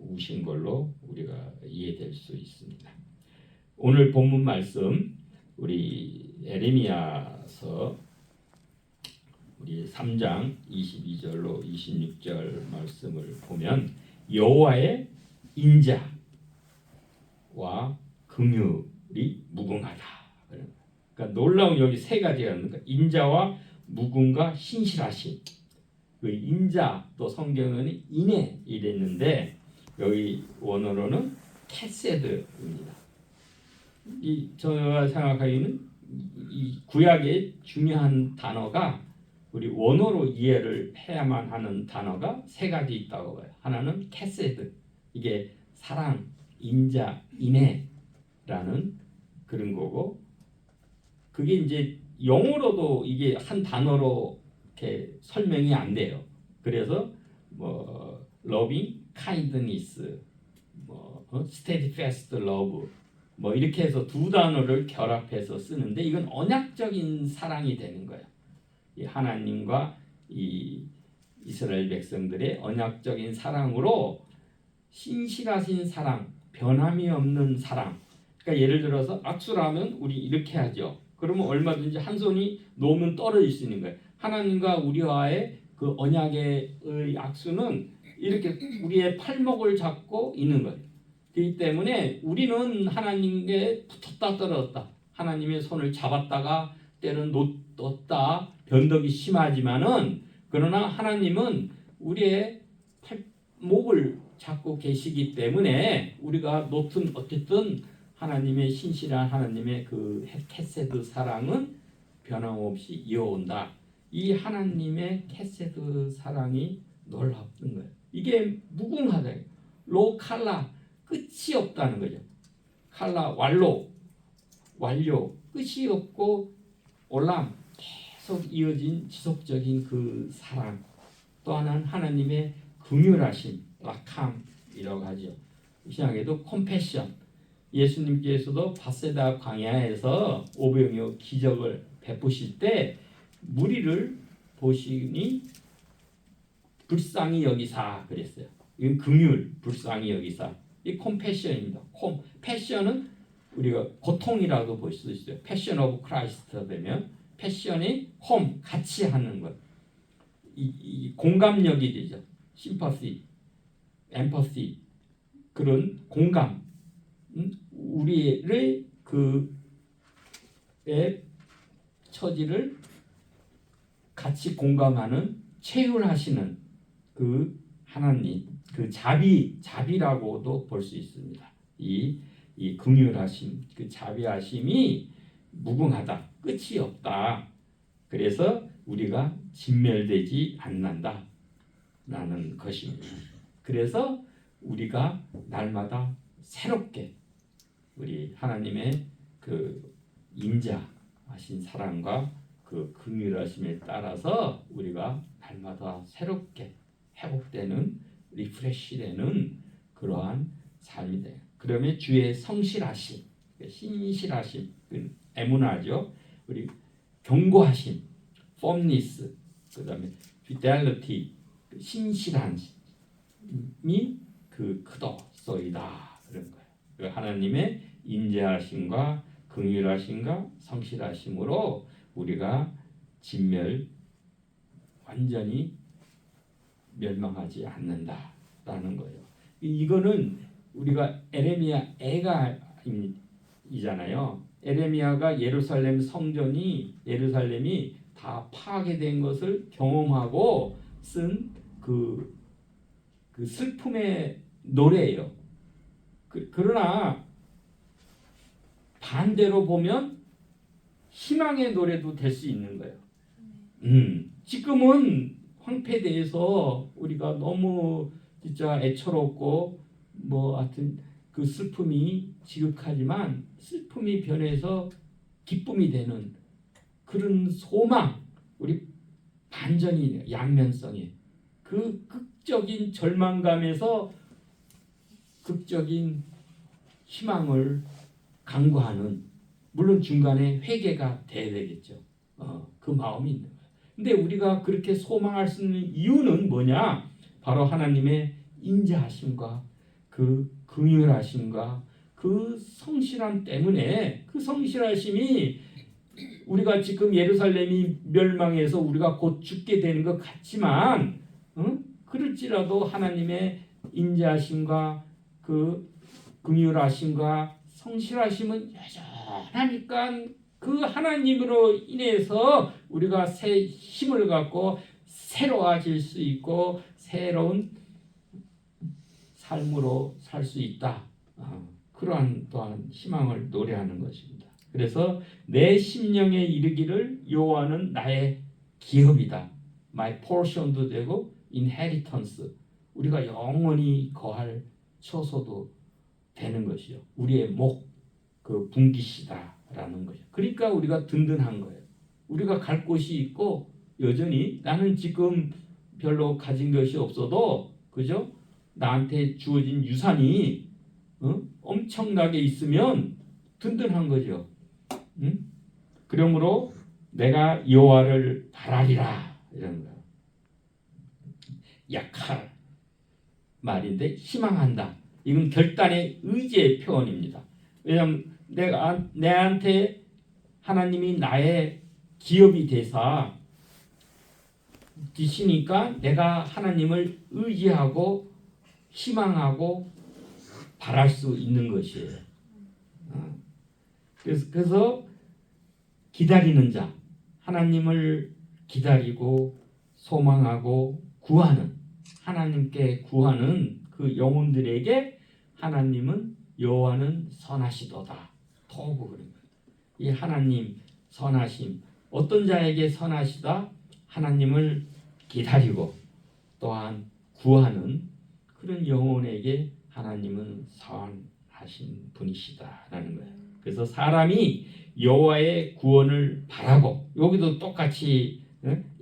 우신 걸로 우리가 이해될 수 있습니다. 오늘 본문 말씀 우리 에레미야서 우리 3장 22절로 26절 말씀을 보면 여호와의 인자와 긍휼이 무궁하다. 그러니까 놀라운 여기 3가지가 있는데 인자와 무궁과 신실하심. 그 인자 또 성경은 인애 이랬는데 여기 원어로는 캐세드입니다. 제가 생각하기에는 이 구약의 중요한 단어가 우리 원어로 이해를 해야만 하는 단어가 3가지 있다고 봐요. 하나는 캐세드 이게 사랑, 인자, 인애라는 그런 거고 그게 이제 영어로도 이게 한 단어로 이렇게 설명이 안 돼요. 그래서 뭐 loving, kindness, 뭐 steadfast love 뭐 이렇게 해서 2 단어를 결합해서 쓰는데 이건 언약적인 사랑이 되는 거예요. 이 하나님과 이 이스라엘 백성들의 언약적인 사랑으로 신실하신 사랑, 변함이 없는 사랑. 그러니까 예를 들어서 악수를 하면 우리 이렇게 하죠. 그러면 얼마든지 한 손이 놓으면 떨어질 수 있는 거예요. 하나님과 우리와의 그 언약의 악수는 이렇게 우리의 팔목을 잡고 있는 거예요. 그렇기 때문에 우리는 하나님께 붙었다 떨어졌다. 하나님의 손을 잡았다가 때는 놓았다. 변덕이 심하지만은 그러나 하나님은 우리의 팔목을 잡고 계시기 때문에 우리가 놓든 어쨌든 하나님의 신실한 하나님의 그 헤세드 사랑은 변함없이 이어온다. 이 하나님의 헤세드 사랑이 놀라운 거예요. 이게 무궁하다. 로 칼라 끝이 없다는 거죠. 칼라 완료 끝이 없고 올람 계속 이어진 지속적인 그 사랑. 또 하나는 하나님의 긍휼하심, 라캄이라고 하죠. 신약에도 컴패션. 예수님께서도 바세다 광야에서 오병이어 기적을 베푸실 때 무리를 보시니 불쌍히 여기사 그랬어요. 이건 긍휼, 불쌍히 여기사. 이 컴패션입니다. 패션은 우리가 고통이라고 볼 수 있어요. 패션 오브 크라이스트 되면 패션이 같이 하는 것. 이 공감력이 되죠. 심퍼시, 엠퍼시 그런 공감. 우리의 그의 처지를 같이 공감하는 체휼하시는 그 하나님, 그 자비라고도 볼 수 있습니다. 이 긍휼하심, 그 자비하심이 무궁하다, 끝이 없다. 그래서 우리가 진멸되지 않는다라는 것입니다. 그래서 우리가 날마다 새롭게 우리 하나님의 그 인자하신 사랑과 그 긍휼하심에 따라서 우리가 날마다 새롭게 회복되는 리프레시되는 그러한 삶이 돼요. 그러면 주의 성실하심, 신실하심, 에무나죠. 우리 견고하심, firmness, 그다음에 fidelity, 신실함이 그 크도소이다 그런 거예요. 그 하나님의 인자하심과 긍휼하심과 성실하심으로 우리가 완전히 멸망하지 않는다라는 거예요. 이거는 우리가 에레미야 애가이잖아요. 에레미야가 예루살렘이 다 파괴된 것을 경험하고 쓴 그 슬픔의 노래예요. 그러나 반대로 보면 희망의 노래도 될 수 있는 거예요. 지금은 황폐돼서 우리가 너무 진짜 애처롭고 하여튼 그 슬픔이 지극하지만 슬픔이 변해서 기쁨이 되는 그런 소망, 우리 반전이 양면성에 그 극적인 절망감에서 극적인 희망을 강구하는, 물론 중간에 회개가 돼야 되겠죠. 그 마음이 있는 거예요. 근데 우리가 그렇게 소망할 수 있는 이유는 뭐냐? 바로 하나님의 인자하심과 그 긍휼하심과 그 성실함 때문에, 그 성실하심이 우리가 지금 예루살렘이 멸망해서 우리가 곧 죽게 되는 것 같지만, 그럴지라도 하나님의 인자하심과 그 긍휼하심과 성실하심은 여전하니까 그 하나님으로 인해서 우리가 새 힘을 갖고 새로워질 수 있고 새로운 삶으로 살 수 있다. 그러한 또한 희망을 노래하는 것입니다. 그래서 내 심령에 이르기를 여호와는 나의 기업이다. My portion도 되고 inheritance, 우리가 영원히 거할 처소도 되는 것이요. 우리의 그 분기시다라는 거죠. 그러니까 우리가 든든한 거예요. 우리가 갈 곳이 있고 여전히 나는 지금 별로 가진 것이 없어도 그죠? 나한테 주어진 유산이 엄청나게 있으면 든든한 거죠. 그러므로 내가 여호와를 바라리라 이런 거예요. 약할 말인데 희망한다. 이건 결단의 의지의 표현입니다. 왜냐하면 내한테 하나님이 나의 기업이 되시니까 내가 하나님을 의지하고 희망하고 바랄 수 있는 것이에요. 그래서 기다리는 자, 하나님을 기다리고 소망하고 구하는, 하나님께 구하는 그 영혼들에게 하나님은 여호와는 선하시도다. 토부 그런 거예요. 이 하나님 선하심, 어떤 자에게 선하시다? 하나님을 기다리고 또한 구하는 그런 영혼에게 하나님은 선하신 분이시다라는 거예요. 그래서 사람이 여호와의 구원을 바라고, 여기도 똑같이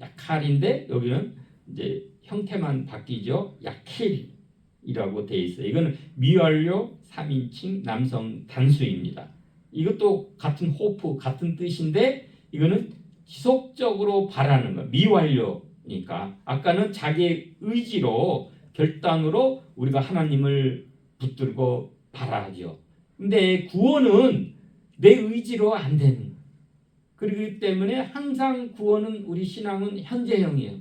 야칼인데 여기는 이제 형태만 바뀌죠. 야켈이라고 돼 있어요. 이거는 미완료 3인칭 남성 단수입니다. 이것도 같은 호프 같은 뜻인데 이거는 지속적으로 바라는 거. 미완료니까 아까는 자기의 의지로 결단으로 우리가 하나님을 붙들고 바라죠. 근데 구원은 내 의지로 안 되는 거예요. 그렇기 때문에 항상 구원은 우리 신앙은 현재형이에요.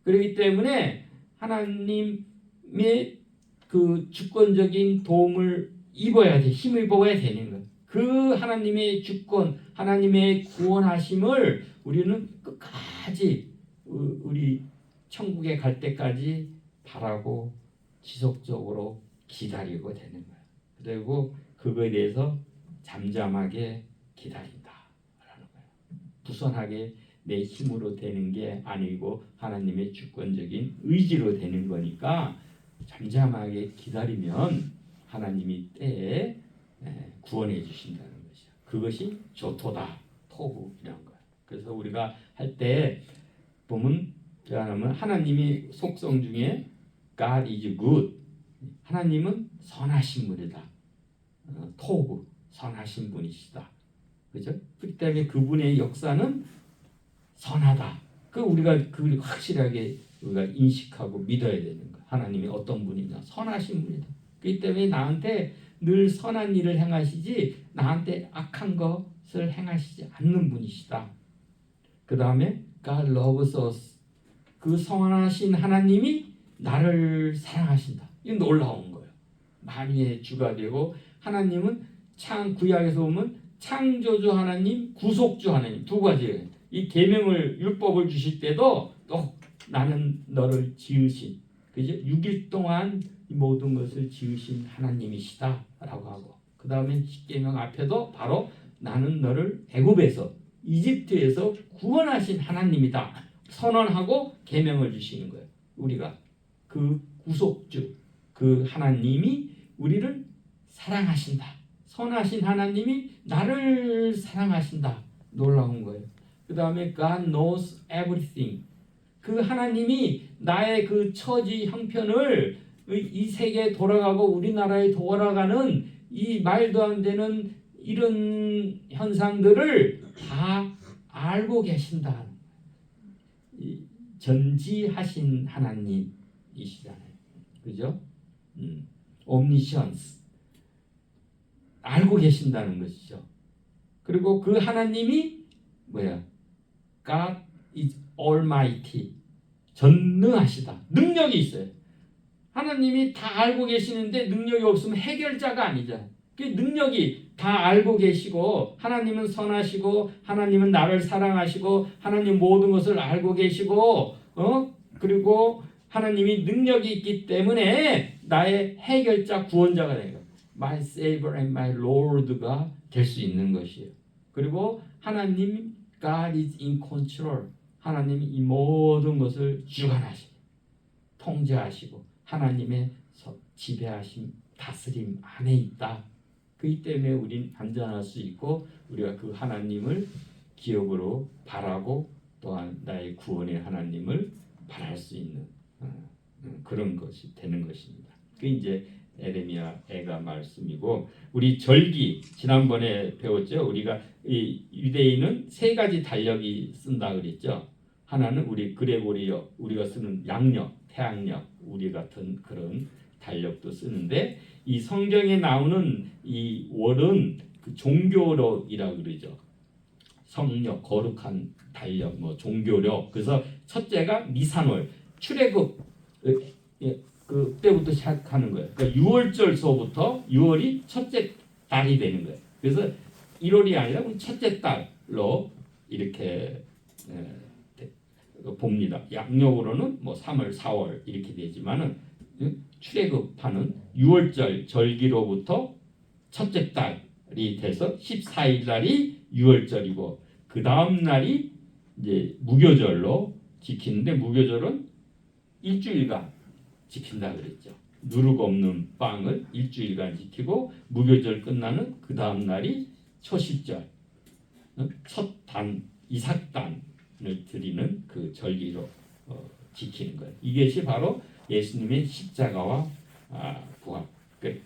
그렇기 때문에 하나님의 그 주권적인 도움을 입어야 돼. 힘을 입어야 되는 거예요. 그 하나님의 주권, 하나님의 구원하심을 우리는 끝까지 우리 천국에 갈 때까지 바라고 지속적으로 기다리고 되는 거예요. 그리고 그거에 대해서 잠잠하게 기다린다라는 거예요. 부선하게 내 힘으로 되는 게 아니고 하나님의 주권적인 의지로 되는 거니까 잠잠하게 기다리면 하나님이 때에 구원해 주신다는 것이죠. 그것이 조토다, 토부이란 거예요. 그래서 우리가 할 때 보면 하나님이 속성 중에 God is good, 하나님은 선하신 분이다. 토부, 선하신 분이시다. 그죠? 그렇기 때문에 그분의 역사는 선하다. 우리가 그 확실하게 우리가 인식하고 믿어야 되는 거예요. 하나님이 어떤 분이냐, 선하신 분이다. 그렇기 때문에 나한테 늘 선한 일을 행하시지 나한테 악한 것을 행하시지 않는 분이시다. 그 다음에 God loves us. 그 선하신 하나님이 나를 사랑하신다. 이건 놀라운 거예요. 만유의 주가 되고 하나님은 구약에서 보면 창조주 하나님, 구속주 하나님 두 가지예요. 이 계명을 율법을 주실 때도 또 나는 너를 지으신, 그죠? 6일 동안 이 모든 것을 지으신 하나님이시다라고 하고, 그 다음에 십계명 앞에도 바로 나는 너를 애굽에서 이집트에서 구원하신 하나님이다 선언하고 계명을 주시는 거예요. 우리가 그 구속주, 그 하나님이 우리를 사랑하신다. 선하신 하나님이 나를 사랑하신다. 놀라운 거예요. 그 다음에 God knows everything. 그 하나님이 나의 그 처지 형편을 이 세계에 돌아가고 우리나라에 돌아가는 이 말도 안 되는 이런 현상들을 다 알고 계신다. 전지하신 하나님이시잖아요. 그죠? omniscience. 알고 계신다는 것이죠. 그리고 그 하나님이 뭐야? God is almighty. 전능하시다. 능력이 있어요. 하나님이 다 알고 계시는데 능력이 없으면 해결자가 아니잖아요. 그 능력이 다 알고 계시고 하나님은 선하시고 하나님은 나를 사랑하시고 하나님 모든 것을 알고 계시고 그리고 하나님이 능력이 있기 때문에 나의 해결자 구원자가 되는 거예요. My Savior and my Lord가 될 수 있는 것이에요. 그리고 하나님 God is in control. 하나님이 이 모든 것을 주관하시고 통제하시고 하나님의 지배하심 다스림 안에 있다. 그렇기 때문에 우린 안전할 수 있고 우리가 그 하나님을 기억으로 바라고 또한 나의 구원의 하나님을 바랄 수 있는 그런 것이 되는 것입니다. 그 이제 에레미야 애가 말씀이고 우리 절기 지난번에 배웠죠. 우리가 이 유대인은 세 가지 달력이 쓴다 그랬죠. 하나는 우리 그레고리어 우리가 쓰는 양력, 태양력 우리 같은 그런 달력도 쓰는데 이 성경에 나오는 이 월은 그 종교력이라 그러죠. 성력, 거룩한 달력, 뭐 종교력. 그래서 첫째가 니산월, 출애굽 그때부터 시작하는 거예요. 그러니까 6월절서부터 6월이 첫째 달이 되는 거예요. 그래서 1월이 아니라 첫째 달로 이렇게 봅니다. 양력으로는 뭐 3월, 4월 이렇게 되지만은 출애굽하는 6월절 절기로부터 첫째 달이 돼서 14일 날이 유월절이고 그 다음 날이 이제 무교절로 지키는데 무교절은 일주일간 지킨다 그랬죠. 누룩 없는 빵을 일주일간 지키고 무교절 끝나는 그 다음 날이 초십절 첫 단 이삭단을 드리는 그 절기로 지키는 거예요. 이것이 바로 예수님의 십자가와 부활. 그러니까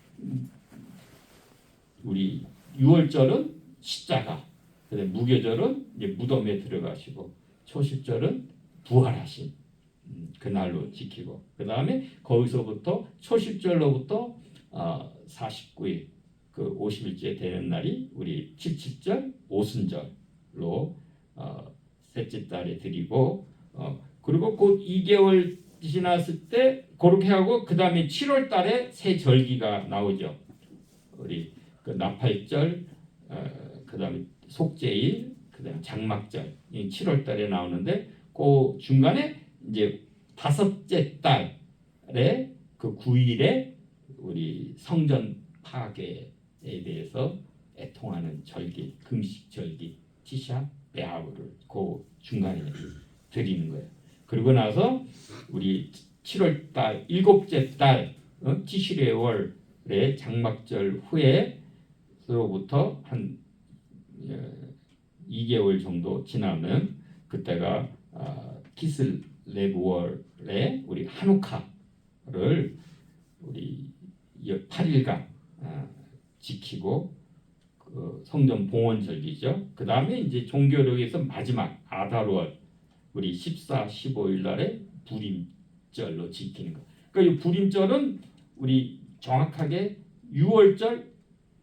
우리 유월절은 십자가, 그다음에 무교절은 이제 무덤에 들어가시고 초십절은 부활하신 그날로 지키고 그 다음에 거기서부터 초십절로부터 49일 그 50일째 되는 날이 우리 칠칠절 오순절로 셋째 달에 드리고 그리고 곧 2개월 지났을 때 그렇게 하고 그 다음에 7월 달에 새 절기가 나오죠. 우리 그 나팔절 그 다음에 속죄일 그 다음에 장막절 이 7월 달에 나오는데 그 중간에 이제 다섯째 달에 그 9일에 우리 성전 파괴에 대해서 애통하는 절기, 금식 절기, 티샤 베아브를 그 중간에 드리는 거예요. 그리고 나서 우리 7월 달 일곱째 달 티시레월의 장막절 후에로부터 한 2개월 정도 지나면 그때가 키슬레브월에 우리 하누카를 우리 8일간 지키고 그 성전 봉헌절기죠. 그 다음에 이제 종교력에서 마지막 아달월 우리 14, 15일 날에 불임절로 지키는 거. 그러니까 이 불임절은 우리 정확하게 6월절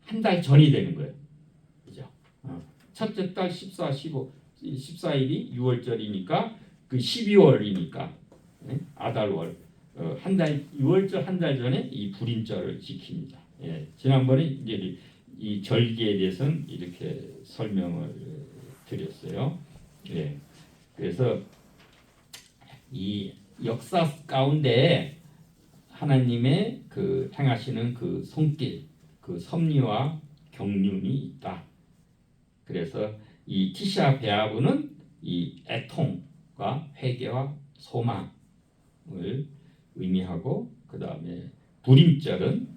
한 달 전이 되는 거예요. 그죠? 첫째 달 14, 15, 14일이 6월절이니까 그 12월이니까 아달월 한 달 6월절 한 달 전에 이 불임절을 지킵니다. 예, 지난번에 이제 이 절기에 대해서는 이렇게 설명을 드렸어요. 예, 그래서 이 역사 가운데 하나님의 그 행하시는 그 손길, 그 섭리와 경륜이 있다. 그래서 이 티샤 베아브는 이 애통과 회개와 소망을 의미하고 그 다음에 불임절은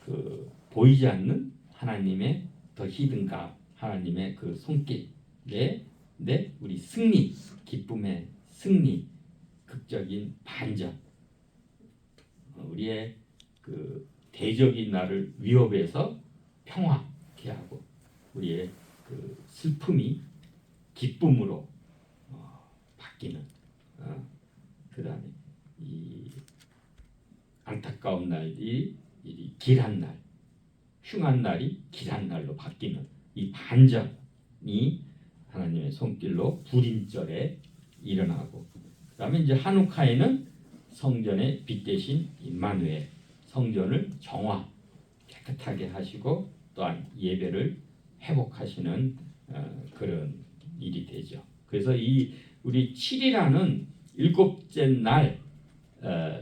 그 보이지 않는 하나님의 더 히든가 하나님의 그 손길에 우리 승리, 기쁨의 승리, 극적인 반전, 우리의 그 대적인 나를 위협에서 평화케 하고 우리의 그 슬픔이 기쁨으로 바뀌는 그다음에 이 안타까운 날이 길한 날, 흉한 날이 길한 날로 바뀌는 이 반전이 하나님의 손길로 불임절에 일어나고 그다음에 이제 하누카에는 성전의 빛 대신 임마누엘 성전을 정화 깨끗하게 하시고 또한 예배를 회복하시는 그런 일이 되죠. 그래서 이 우리 7이라는 일곱째 날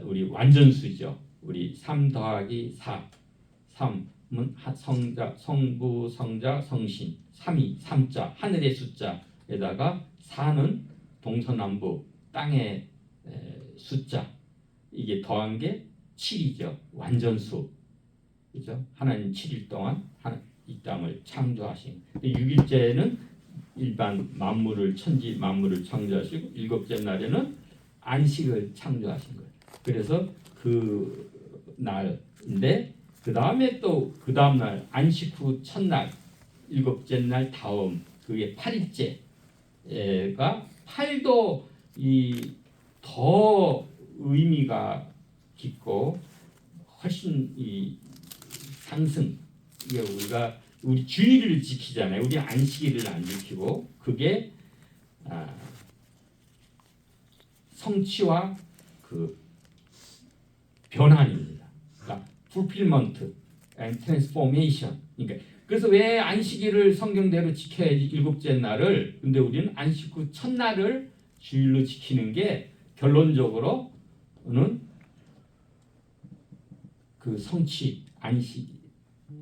우리 완전수죠. 우리 3 더하기 4 3은 성자, 성부, 성자, 성신 3이 3자 하늘의 숫자에다가 4는 동서남북 땅의 숫자 이게 더한 게 7이죠. 완전수. 그죠? 하나님 7일 동안 이 땅을 창조하신. 6일째는 일반 만물을 천지 만물을 창조하시고 일곱째 날에는 안식을 창조하신 거예요. 그래서 그 날인데 그 다음에 또 그 다음 날 안식 후 첫날 일곱째 날 다음 그게 8일째가 8도 이 더 의미가 깊고 훨씬 이 상승 이게 우리가 우리 주일을 지키잖아요. 우리 안식일을 안 지키고 그게 성취와 그 변환입니다. 그러니까 fulfillment and transformation. 그러니까 그래서 왜 안식일을 성경대로 지켜야지 일곱째 날을 근데 우리는 안식 후 첫날을 주일로 지키는 게 결론적으로는 그 성취 안식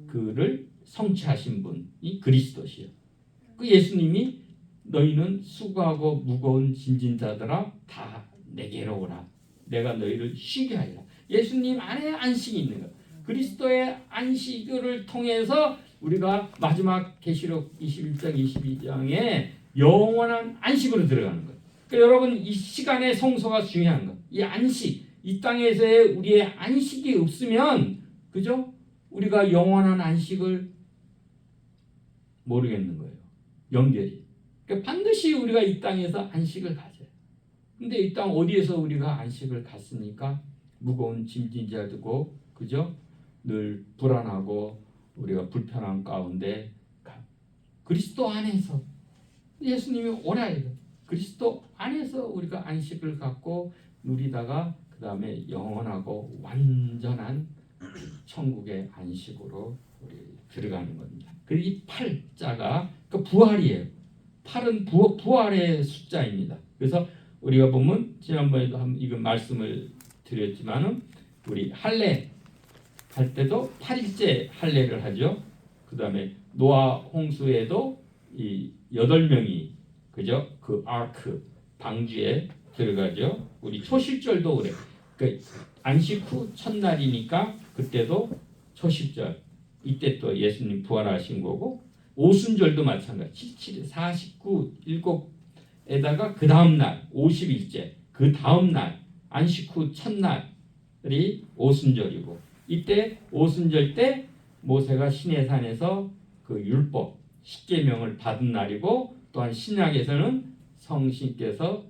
그를 성취하신 분이 그리스도시요. 그 예수님이 너희는 수고하고 무거운 짐진 자들아 다 내게로 오라. 내가 너희를 쉬게 하리라. 예수님 안에 안식이 있는 것. 그리스도의 안식을 통해서 우리가 마지막 계시록 21장 22장에 영원한 안식으로 들어가는 거예요. 그러니까 여러분 이 시간의 성소가 중요한 거. 이 안식, 이 땅에서의 우리의 안식이 없으면 그죠? 우리가 영원한 안식을 모르겠는 거예요. 연결이. 그러니까 반드시 우리가 이 땅에서 안식을 가져요. 근데 이 땅 어디에서 우리가 안식을 갖습니까? 무거운 짐진 자 두고 그죠? 늘 불안하고 우리가 불편한 가운데 그리스도 안에서 예수님이 오라 해요. 그리스도 안에서 우리가 안식을 갖고 누리다가 그 다음에 영원하고 완전한 천국의 안식으로 우리 들어가는 겁니다. 그리고 이 팔자가 그 부활이에요. 팔은 부활의 숫자입니다. 그래서 우리가 보면 지난번에도 이거 말씀을 드렸지만은 우리 할례 할 때도 8일째 할례를 하죠. 그 다음에 노아 홍수에도 이 8명이 그죠? 그 아크 방주에 들어가죠. 우리 초실절도 그래. 그 안식 후 첫날이니까 그때도 초실절. 이때 또 예수님 부활하신 거고 오순절도 마찬가지. 77, 49, 7에다가 그 다음 날 50일째. 그 다음 날 안식 후 첫날이 오순절이고 이때 오순절 때 모세가 시내산에서 그 율법 10계명을 받은 날이고 또한 신약에서는 성신께서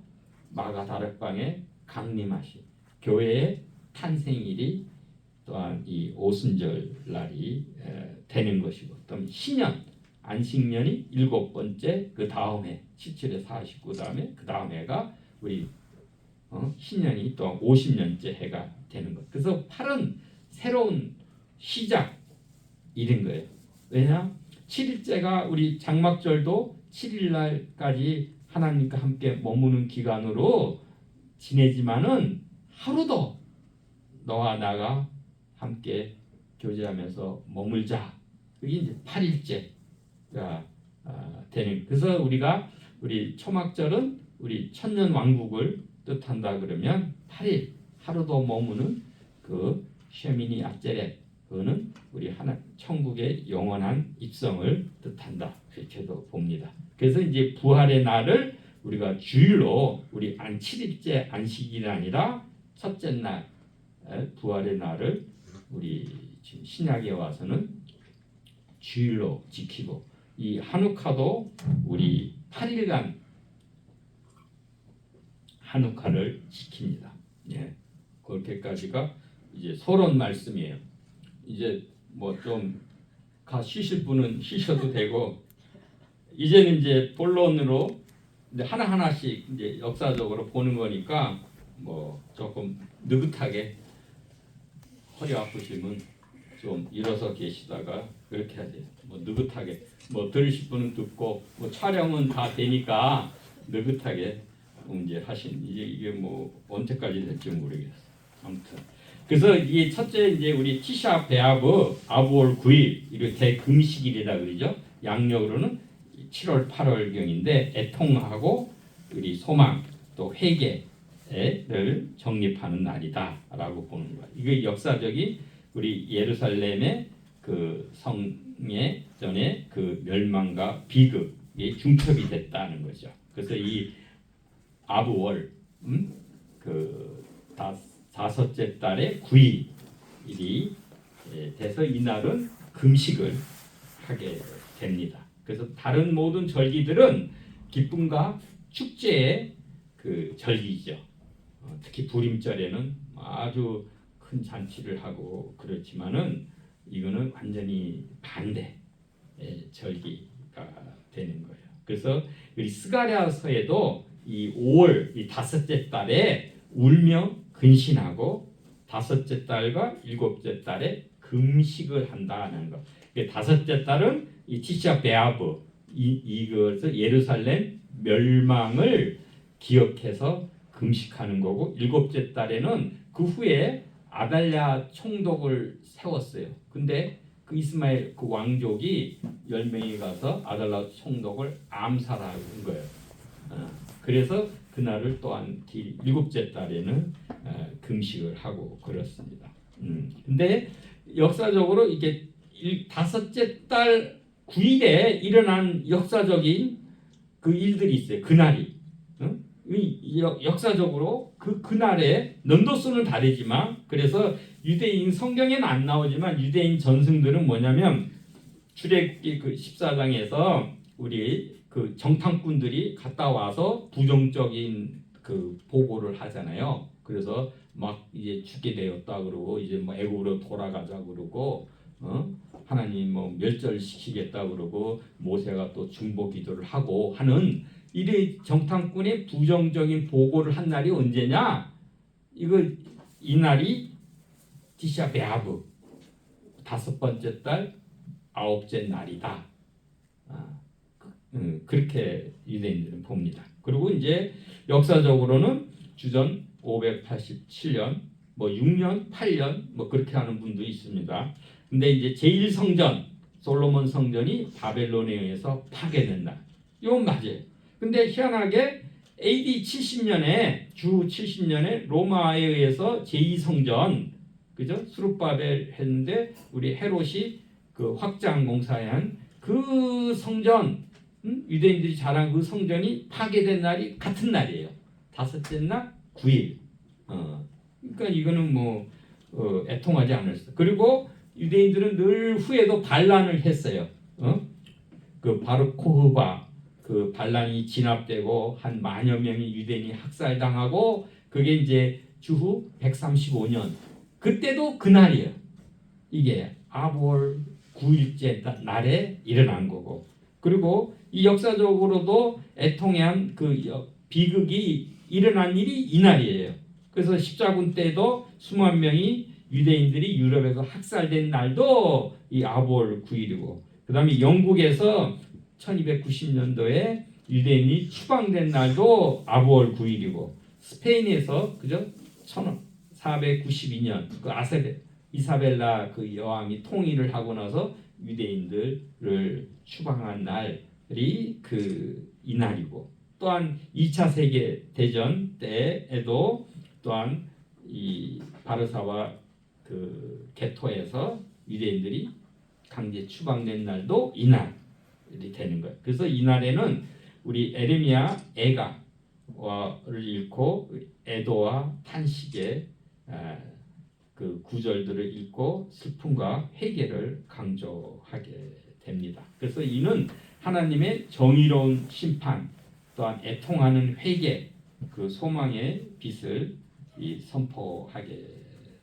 마가다락방에 강림하신 교회의 탄생일이 또한 이 오순절 날이 되는 것이고 또 신년 안식년이 7번째 그 다음 해 77에 49 다음에 그 다음 해가 우리 신년이 또 50년째 해가 되는 것. 그래서 8은 새로운 시작 이런 거예요. 왜냐? 7일째가 우리 장막절도 7일날까지 하나님과 함께 머무는 기간으로 지내지만은 하루도 너와 나가 함께 교제하면서 머물자. 그게 이제 8일째가 되는. 그래서 우리가 우리 초막절은 우리 천년 왕국을 뜻한다 그러면 8일 하루도 머무는 그 쉐미니 아제렛 그거는 우리 하나 천국의 영원한 입성을 뜻한다 그렇게도 봅니다. 그래서 이제 부활의 날을 우리가 주일로 우리 7일째 안식일이 아니라 첫째 날 부활의 날을 우리 지금 신약에 와서는 주일로 지키고 이 하누카도 우리 8일간 하누카를 지킵니다. 예, 그렇게까지가 이제 서론 말씀이에요. 이제 뭐 좀 쉬실 분은 쉬셔도 되고 이제는 이제 본론으로 이제 하나하나씩 이제 역사적으로 보는 거니까 뭐 조금 느긋하게 허리 아프시면 좀 일어서 계시다가 그렇게 하세요. 뭐 느긋하게 뭐 들으실 분은 듣고 뭐 촬영은 다 되니까 느긋하게 이제 하신 이게 뭐 언제까지 될지 모르겠어요. 아무튼 그래서 이 첫째 이제 우리 티샤 베아브 아부월 9일 이렇게 대금식일이라 그러죠. 양력으로는 7월 8월경인데 애통하고 우리 소망 또 회개를 정립하는 날이다라고 보는 거예요. 이게 역사적인 우리 예루살렘의 그 성의 전에 그 멸망과 비극이 중첩이 됐다는 거죠. 그래서 이 아부월 그 다섯째 달의 9일이 돼서 이날은 금식을 하게 됩니다. 그래서 다른 모든 절기들은 기쁨과 축제의 그 절기죠. 특히 부림절에는 아주 큰 잔치를 하고 그렇지만은 이거는 완전히 반대 절기가 되는 거예요. 그래서 우리 스가랴서에도 이 5월 이 다섯째 달에 울며 근신하고 다섯째 달과 일곱째 달에 금식을 한다는 거. 다섯째 달은 이 티샤 베아브 이것을 예루살렘 멸망을 기억해서 금식하는 거고 일곱째 달에는 그 후에 아달랴 총독을 세웠어요. 근데 그 이스마엘 그 왕족이 10명이 가서 아달라 총독을 암살한 거예요. 그래서 그날을 또한 일곱째 달에는 금식을 하고 그렇습니다. 근데 역사적으로 이게 다섯째 달 9일에 일어난 역사적인 그 일들이 있어요. 그날이 역사적으로 그날에 넘도수는 다르지만 그래서 유대인 성경에는 안 나오지만 유대인 전승들은 뭐냐면 출애굽기 그 14장에서 우리 그 정탐꾼들이 갔다 와서 부정적인 그 보고를 하잖아요. 그래서 막 이제 죽게 되었다 그러고 이제 뭐 애굽으로 돌아가자 그러고 하나님 뭐 멸절시키겠다 그러고 모세가 또 중보 기도를 하고 하는 이 정탐꾼의 부정적인 보고를 한 날이 언제냐? 이 날이 티샤 베아브 다섯 번째 달 아홉째 날이다. 그렇게 유대인들은 봅니다. 그리고 이제 역사적으로는 주전 587년, 뭐 6년, 8년 뭐 그렇게 하는 분도 있습니다. 근데 이제 제1성전 솔로몬 성전이 바벨론에 의해서 파괴된 날. 이건 맞아요. 근데 희한하게 AD 70년에 주 70년에 로마에 의해서 제2성전 그죠? 수룹바벨 했는데 우리 헤롯이 그 확장 공사한 그 성전 유대인들이 자랑 그 성전이 파괴된 날이 같은 날이에요. 다섯째 날 9일. 그러니까 이거는 뭐 애통하지 않았어. 그리고 유대인들은 늘 후에도 반란을 했어요. 그 바로 코흐바 그 반란이 진압되고 한 만여 명이 유대인이 학살당하고 그게 이제 주후 135년 그때도 그날이에요. 이게 아볼 9일째 날에 일어난 거고 그리고 이 역사적으로도 애통한 그 비극이 일어난 일이 이날이에요. 그래서 십자군 때도 수만 명이 유대인들이 유럽에서 학살된 날도 이 아볼 9일이고 그 다음에 영국에서 1290년도에 유대인이 추방된 날도 아볼 9일이고 스페인에서 그죠? 1492년 그 이사벨라 그 여왕이 통일을 하고 나서 유대인들을 추방한 날이 그 이날이고 또한 2차 세계 대전 때에도 또한 이 바르사와 그 게토에서 유대인들이 강제 추방된 날도 이날이 되는 거예요. 그래서 이날에는 우리 에레미야 애가를 읽고 애도와 탄식의 그 구절들을 읽고 슬픔과 회개를 강조하게 됩니다. 그래서 이는 하나님의 정의로운 심판 또한 애통하는 회개 그 소망의 빛을 선포하게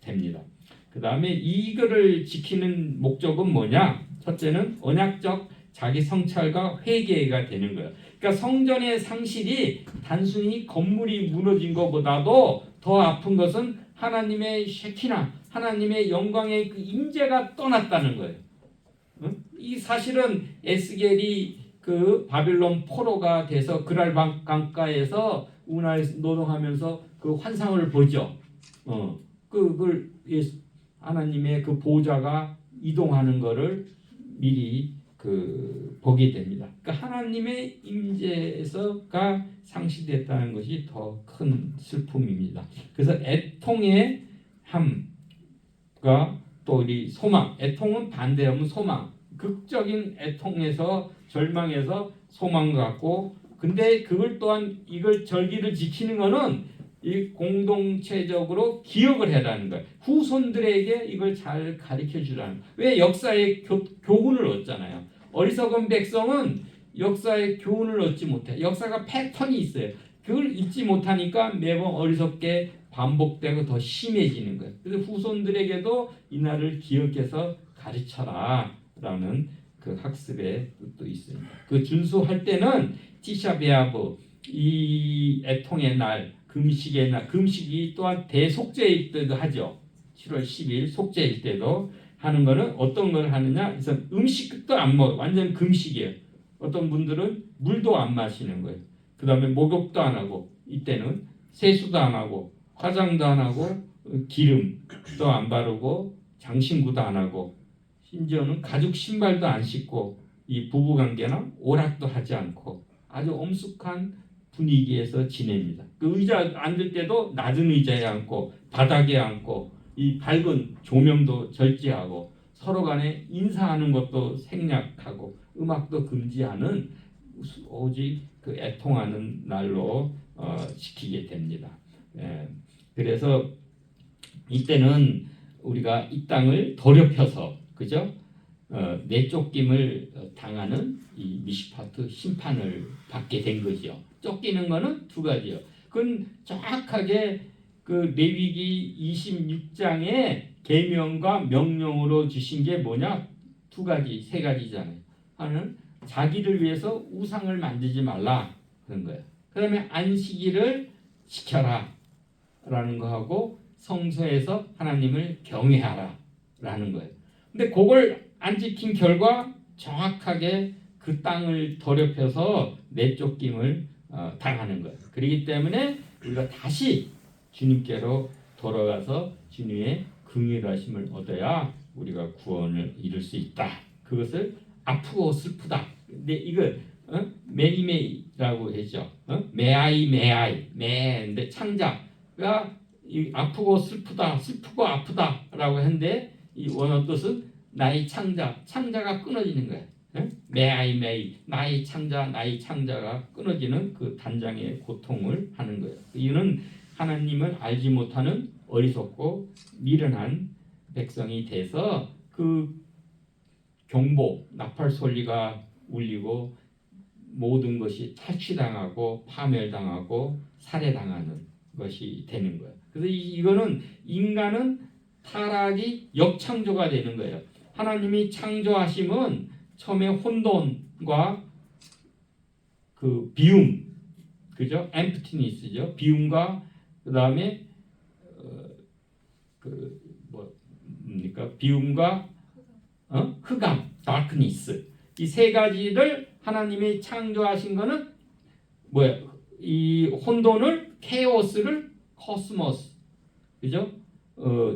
됩니다. 그 다음에 이거를 지키는 목적은 뭐냐? 첫째는 언약적 자기 성찰과 회개가 되는 거예요. 그러니까 성전의 상실이 단순히 건물이 무너진 것보다도 더 아픈 것은 하나님의 쉐키나 하나님의 영광의 그 임재가 떠났다는 거예요. 이 사실은 에스겔이 그 바빌론 포로가 돼서 그랄 강가에서 운하에서 노동하면서 그 환상을 보죠. 그걸 하나님의 그 보좌가 이동하는 것을 미리 그 보게 됩니다. 그러니까 하나님의 임재에서가 상실됐다는 것이 더 큰 슬픔입니다. 그래서 애통의 함과 또 우리 소망, 애통은 반대하면 소망, 극적인 애통에서 절망에서 소망 갖고, 근데 그걸 또한 이걸 절기를 지키는 거는 이 공동체적으로 기억을 해라는 거예요. 후손들에게 이걸 잘 가르쳐 주라는 거예요. 왜 역사의 교훈을 얻잖아요. 어리석은 백성은 역사의 교훈을 얻지 못해. 역사가 패턴이 있어요. 그걸 잊지 못하니까 매번 어리석게 반복되고 더 심해지는 거예요. 그래서 후손들에게도 이날을 기억해서 가르쳐라 라는 그 학습의 뜻도 있습니다. 그 준수할 때는 티샤베아브 이 애통의 날, 금식의 날, 금식이 또한 대속죄일 때도 하죠. 7월 10일 속죄일 때도 하는 거는 어떤 걸 하느냐? 그래서 음식도 안 먹어. 완전 금식이에요. 어떤 분들은 물도 안 마시는 거예요. 그 다음에 목욕도 안 하고, 이때는 세수도 안 하고, 화장도 안 하고, 기름도 안 바르고, 장신구도 안 하고, 심지어는 가죽 신발도 안 신고 이 부부관계나 오락도 하지 않고 아주 엄숙한 분위기에서 지냅니다. 그 의자 앉을 때도 낮은 의자에 앉고 바닥에 앉고 이 밝은 조명도 절제하고 서로 간에 인사하는 것도 생략하고 음악도 금지하는 오직 그 애통하는 날로 지키게 됩니다. 그래서 이때는 우리가 이 땅을 더럽혀서 그죠? 내쫓김을 당하는 이 미시파트 심판을 받게 된 거죠. 쫓기는 거는 두 가지요. 그건 정확하게 그 레위기 26장에 계명과 명령으로 주신 게 뭐냐? 두 가지, 세 가지잖아요. 하나는 자기를 위해서 우상을 만들지 말라 그런 거예요. 그다음에 안식일을 지켜라 라는 거하고 성소에서 하나님을 경외하라 라는 거예요. 근데 그걸 안 지킨 결과 정확하게 그 땅을 더럽혀서 내쫓김을 당하는 거예요. 그렇기 때문에 우리가 다시 주님께로 돌아가서 주님의 긍휼하심을 얻어야 우리가 구원을 이룰 수 있다. 그것을 아프고 슬프다. 근데 이거 메이메이라고 했죠. 메아이. 창자가 이 아프고 슬프다, 슬프고 아프다라고 했는데 이 원어 뜻은 나의 창자가 끊어지는 거예요. 메아이, 나의 창자가 끊어지는 그 단장의 고통을 하는 거예요. 이유는 하나님을 알지 못하는 어리석고 미련한 백성이 돼서 그 경보, 나팔 소리가 울리고 모든 것이 탈취당하고 파멸당하고 살해당하는 것이 되는 거예요. 그래서 이거는 인간은 타락이 역창조가 되는 거예요. 하나님이 창조하심은 처음에 혼돈과 그 비움, 그죠? emptiness죠. 비움과 그 다음에 비움과 흑암, darkness. 이 세 가지를 하나님이 창조하신 거는 뭐야? 이 혼돈을, 케오스를, 코스모스, 그죠?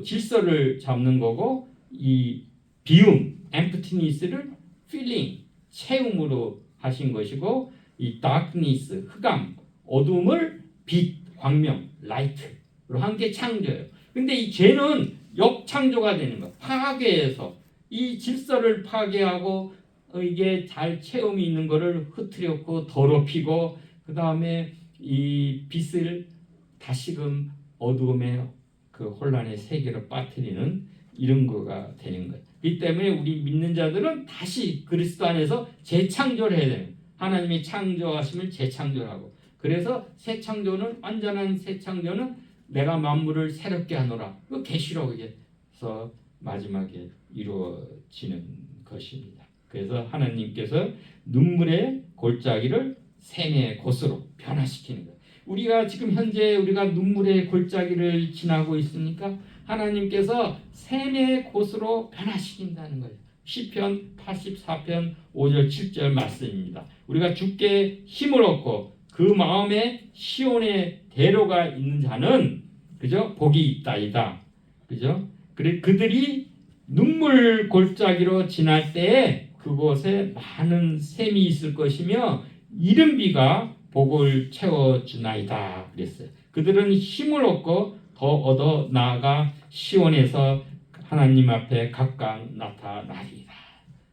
질서를 잡는 거고, 이 비움, emptiness를 feeling, 채움으로 하신 것이고, 이 darkness, 흑암, 어둠을 빛, 광명, light로 함께 창조해요. 근데 이 죄는 역창조가 되는 거예요. 파괴해서 이 질서를 파괴하고 이게 잘 체험이 있는 거를 흐트렸고 더럽히고 그 다음에 이 빛을 다시금 어두움의 그 혼란의 세계로 빠뜨리는 이런 거가 되는 거예요. 이 때문에 우리 믿는 자들은 다시 그리스도 안에서 재창조를 해야 돼요. 하나님이 창조하심을 재창조하고 그래서 새 창조는 완전한 새 창조는 내가 만물을 새롭게 하노라. 그 계시록에서 마지막에 이루어지는 것입니다. 그래서 하나님께서 눈물의 골짜기를 샘의 곳으로 변화시키는 거예요. 우리가 지금 현재 우리가 눈물의 골짜기를 지나고 있으니까 하나님께서 샘의 곳으로 변화시킨다는 거예요. 시편 84편 5절 7절 말씀입니다. 우리가 주께 힘을 얻고 그 마음에 시온의 대로가 있는 자는 그죠? 복이 있다이다. 그죠? 그들이 눈물 골짜기로 지날 때에 그곳에 많은 샘이 있을 것이며 이른비가 복을 채워주나이다 그랬어요. 그들은 힘을 얻고 더 얻어 나아가 시온에서 하나님 앞에 각각 나타나리이다.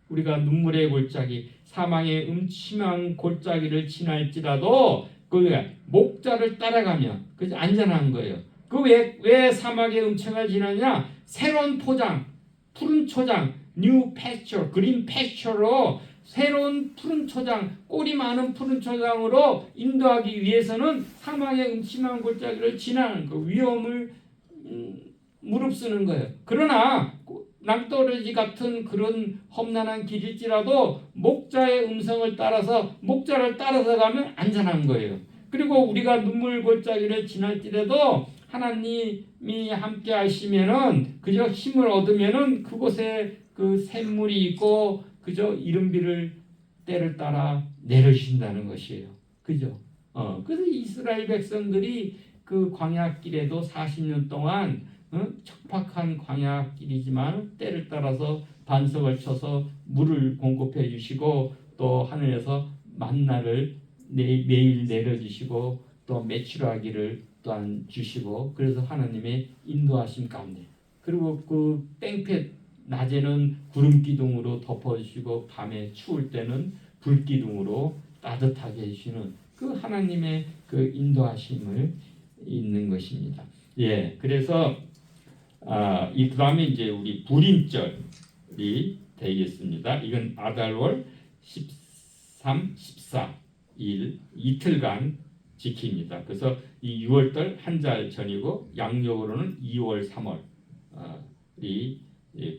우리가 눈물의 골짜기 사망의 음침한 골짜기를 지날지라도 그 목자를 따라가면 그 안전한 거예요. 그 왜 사막의 음침을 지나냐? 새로운 포장, 푸른 초장, 뉴 패스처, 그린 패스처로 새로운 푸른 초장, 꼴이 많은 푸른 초장으로 인도하기 위해서는 사막의 음침한 골짜기를 지나는 그 위험을 무릅쓰는 거예요. 그러나 낭떠러지 같은 그런 험난한 길일지라도 목자의 음성을 따라서 목자를 따라서 가면 안전한 거예요. 그리고 우리가 눈물 골짜기를 지날지라도 하나님이 함께 하시면은 그저 힘을 얻으면은 그곳에 그 샘물이 있고 그저 이른비를 때를 따라 내려주신다는 것이에요. 그죠? 그래서 이스라엘 백성들이 그 광야길에도 40년 동안 척박한 광야길이지만 때를 따라서 반석을 쳐서 물을 공급해 주시고 또 하늘에서 만나를 매일 내려주시고 또 메추라기를 또한 주시고 그래서 하나님의 인도하심 가운데 그리고 그 땡볕 낮에는 구름 기둥으로 덮어주시고 밤에 추울 때는 불 기둥으로 따뜻하게 해주시는 그 하나님의 그 인도하심을 있는 것입니다. 예, 그래서 이 그다음에 이제 우리 불임절이 되겠습니다. 이건 아달월 13, 14 일 이틀간 지킵니다. 그래서 이 6월달 한 달 전이고 양력으로는 2월, 3월이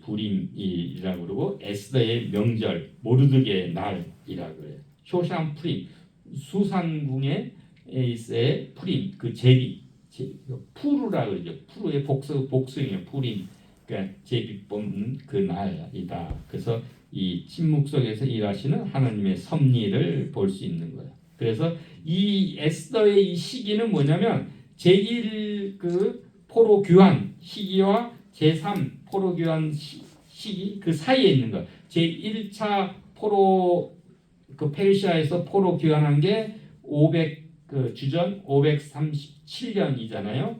불임이라고 그러고 에스더의 명절 모르드게의 날이라고 그래요. 쇼샴 푸림 수산궁의 에이스의 푸림 그 제비 푸르라 그러죠. 푸르의 복수이에요. 푸림 그러니까 제비 뽑는 그 날이다. 그래서 이 침묵 속에서 일하시는 하나님의 섭리를 볼 수 있는 거예요. 그래서 이 에스더의 이 시기는 뭐냐면 제1 그 포로 교환 시기와 제3 포로 교환 시기 그 사이에 있는 거. 제1차 포로 그 페르시아에서 포로 교환한 게 500 그 주전 537년이잖아요.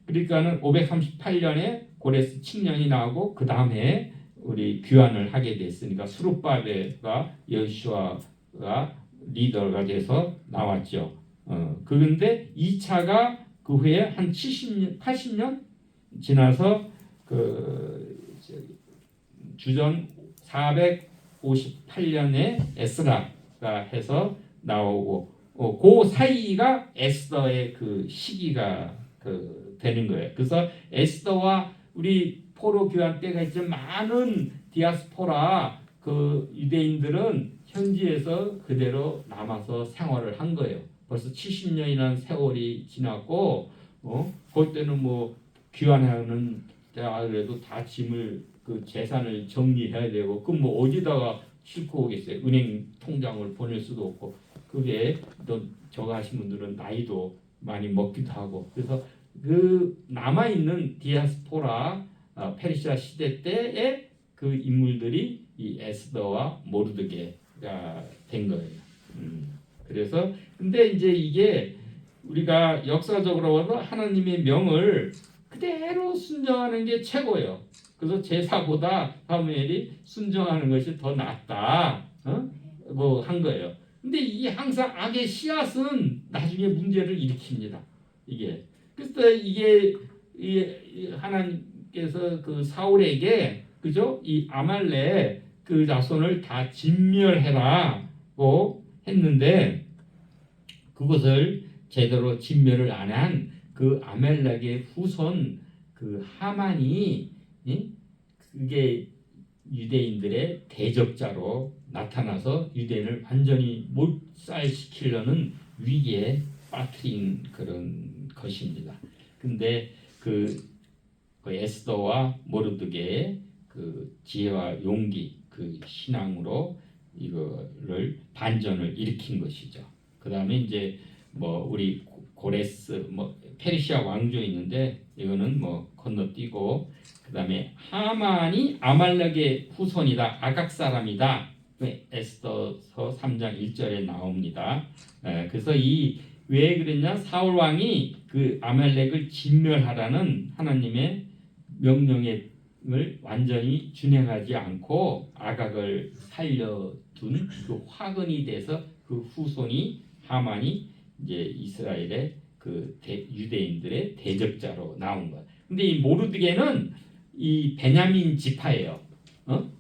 그러니까는 538년에 고레스 7년이 나오고 그 다음에 우리 귀환을 하게 됐으니까 수룹바벨과 여호수아가 리더가 돼서 나왔죠. 그런데 2차가 그 후에 한 70년, 80년 지나서 그 주전 458년에 에스라가 해서 나오고 그 사이가 에스더의 그 시기가 그 되는 거예요. 그래서 에스더와 우리 포로 교환 때가 있지만 많은 디아스포라 그 유대인들은 현지에서 그대로 남아서 생활을 한 거예요. 벌써 70년이라는 세월이 지났고 그때는 뭐 귀환하는 때가 그래도 다 짐을 그 재산을 정리해야 되고 그 뭐 어디다가 싣고 오겠어요. 은행 통장을 보낼 수도 없고 그게 또 저거 하신 분들은 나이도 많이 먹기도 하고 그래서 그 남아 있는 디아스포라 페르시아 시대 때의 그 인물들이 이 에스더와 모르드게가 된 거예요. 그래서 근데 이제 이게 우리가 역사적으로 봐도 하나님의 명을 그대로 순종하는 게 최고예요. 그래서 제사보다 사무엘이 순종하는 것이 더 낫다. 뭐 한 거예요. 근데 이게 항상 악의 씨앗은 나중에 문제를 일으킵니다. 이게 그래서 이게 하나님께서 그 사울에게 그죠? 이 아말렉 그 자손을 다 진멸해라고 했는데 그것을 제대로 진멸을 안 한 그 아말렉의 후손 그 하만이 그게 유대인들의 대적자로 나타나서 유대인을 완전히 몰살시키려는 위기에 빠뜨린 그런 것입니다. 근데 그 에스더와 모르드게의 그 지혜와 용기 그 신앙으로 이거를 반전을 일으킨 것이죠. 그 다음에 이제 뭐 우리 고레스 뭐 페르시아 왕조 있는데 이거는 뭐 건너뛰고 그 다음에 하만이 아말렉의 후손이다. 아각 사람이다. 에스더서 3장 1절에 나옵니다. 그래서 이 왜 그랬냐? 사울 왕이 그 아말렉을 진멸하라는 하나님의 명령을 완전히 준행하지 않고 아각을 살려둔 그 화근이 돼서 그 후손이 하만이 이제 이스라엘의 그 유대인들의 대적자로 나온 거야. 근데 이 모르드게는 이 베냐민 지파예요.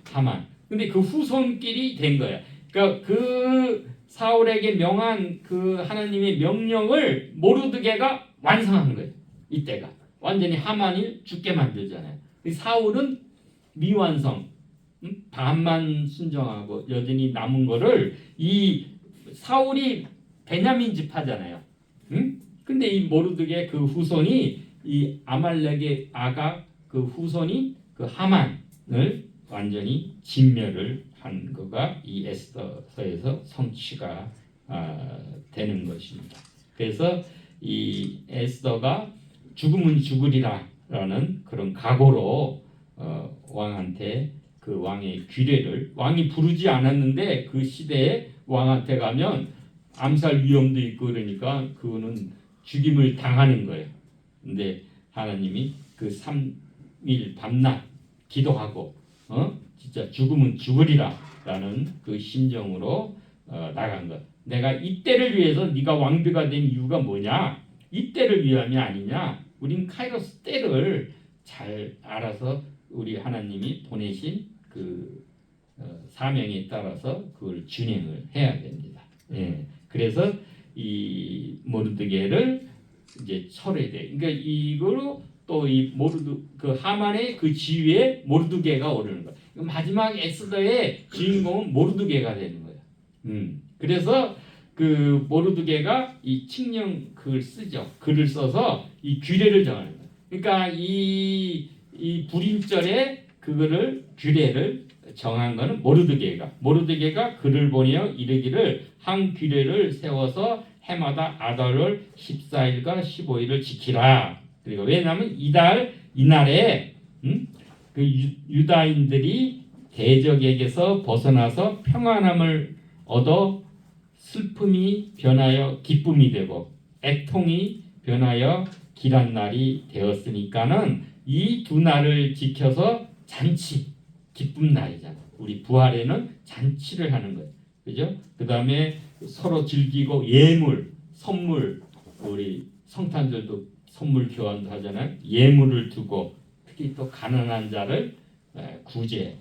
하만. 근데 그 후손끼리 된 거야. 그러니까 그 사울에게 명한 그 하나님의 명령을 모르드게가 완성한 거예요. 이때가 완전히 하만이 죽게 만들잖아요. 사울은 미완성, 반만 순종하고 여전히 남은 거를 이 사울이 베냐민 지파잖아요. 근데 이 모르드게 그 후손이 이 아말렉의 아각 그 후손이 그 하만을 완전히 진멸을 한 거가 이 에스더서에서 성취가 되는 것입니다. 그래서 이 에스더가 죽으면 죽으리라 라는 그런 각오로 왕한테 그 왕의 규례를 왕이 부르지 않았는데 그 시대에 왕한테 가면 암살 위험도 있고 그러니까 그거는 죽임을 당하는 거예요. 근데 하나님이 그 3일 밤낮 기도하고 진짜 죽으면 죽으리라 라는 그 심정으로 나간 것. 내가 이때를 위해서 네가 왕비가 된 이유가 뭐냐? 이때를 위함이 아니냐? 우린 카이로스 때를 잘 알아서 우리 하나님이 보내신 그 사명에 따라서 그걸 준행을 해야 됩니다. 예. 그래서 이 모르드게를 이제 철회돼. 그러니까 이거로 또 이 그 하만의 그 지위에 모르드게가 오르는 거야. 마지막 에스더의 주인공은 모르드게가 되는 거예요. 그래서 그 모르드게가 이 칙령 글을 쓰죠. 글을 써서 이 규례를 정하는 거예요. 그러니까 이 불임절에 그거를 규례를 정한 거는 모르드게가 글을 보내어 이르기를 한 규례를 세워서 해마다 아달월 14일과 15일을 지키라. 그리고 왜냐하면 이날에 그 유다인들이 대적에게서 벗어나서 평안함을 얻어 슬픔이 변하여 기쁨이 되고 애통이 변하여 길한 날이 되었으니까는 이 두 날을 지켜서 잔치, 기쁨 날이잖아. 우리 부활에는 잔치를 하는 거예요. 그죠? 그 다음에 서로 즐기고 예물, 선물, 우리 성탄절도 선물 교환도 하잖아요. 예물을 두고 특히 또 가난한 자를 구제를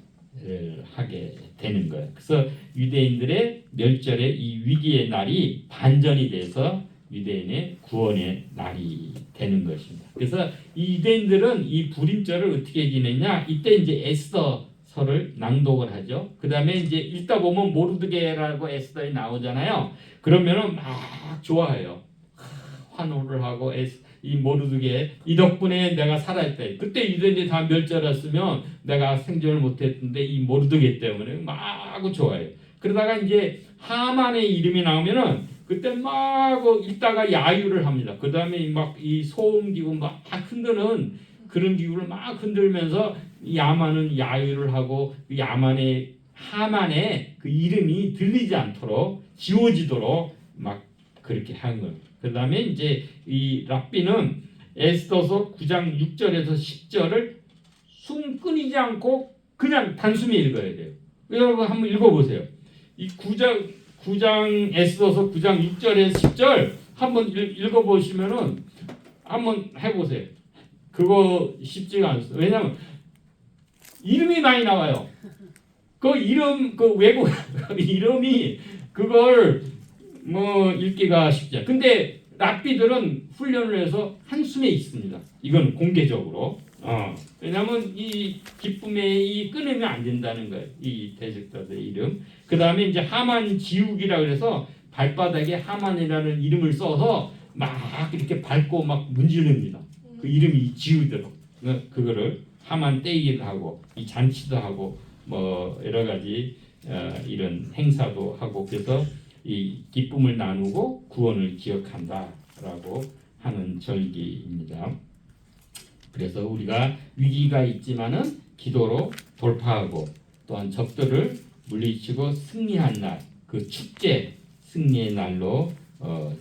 하게 되는 거예요. 그래서 유대인들의 멸절의 이 위기의 날이 반전이 돼서 유대인의 구원의 날이 되는 것입니다. 그래서 이 유대인들은 이 불임절을 어떻게 지내냐? 이때 이제 에스더서를 낭독을 하죠. 그 다음에 이제 읽다 보면 모르드게라고 에스더에 나오잖아요. 그러면은 막 좋아해요. 환호를 하고 이 모르드게 이 덕분에 내가 살아있다. 그때 유대인들이 다 멸절했으면 내가 생존을 못했는데 이 모르드게 때문에 막 좋아해요. 그러다가 이제 하만의 이름이 나오면은 그때 막 읽다가 야유를 합니다. 그 다음에 막 이 소음 기구 막 흔드는 그런 기구를 막 흔들면서 야만은 야유를 하고 하만의 그 이름이 들리지 않도록 지워지도록 막 그렇게 한 거예요. 그 다음에 이제 이 랍비는 에스더서 9장 6절에서 10절을 숨 끊이지 않고 그냥 단숨에 읽어야 돼요. 여러분 한번 읽어보세요. 이 9장 에스더서 9장 6절에서 10절 한번 읽어보시면은 한번 해보세요. 그거 쉽지가 않습니다. 왜냐하면 이름이 많이 나와요. 그 이름 그 외국 이름이 그걸 뭐 읽기가 쉽지 않아요. 근데 랍비들은 훈련을 해서 한숨에 있습니다. 이건 공개적으로. 왜냐하면 이 기쁨의 이 끊으면 안 된다는 거예요. 이 대적자들의 이름. 그 다음에 이제 하만 지우기라 그래서 발바닥에 하만이라는 이름을 써서 막 이렇게 밟고 막 문지릅니다. 그 이름이 지우도록. 그거를 하만 떼기도 하고 이 잔치도 하고 뭐 여러 가지 이런 행사도 하고 그래서 이 기쁨을 나누고 구원을 기억한다라고 하는 절기입니다. 그래서 우리가 위기가 있지만은 기도로 돌파하고 또한 적들을 물리치고 승리한 날, 그 축제 승리의 날로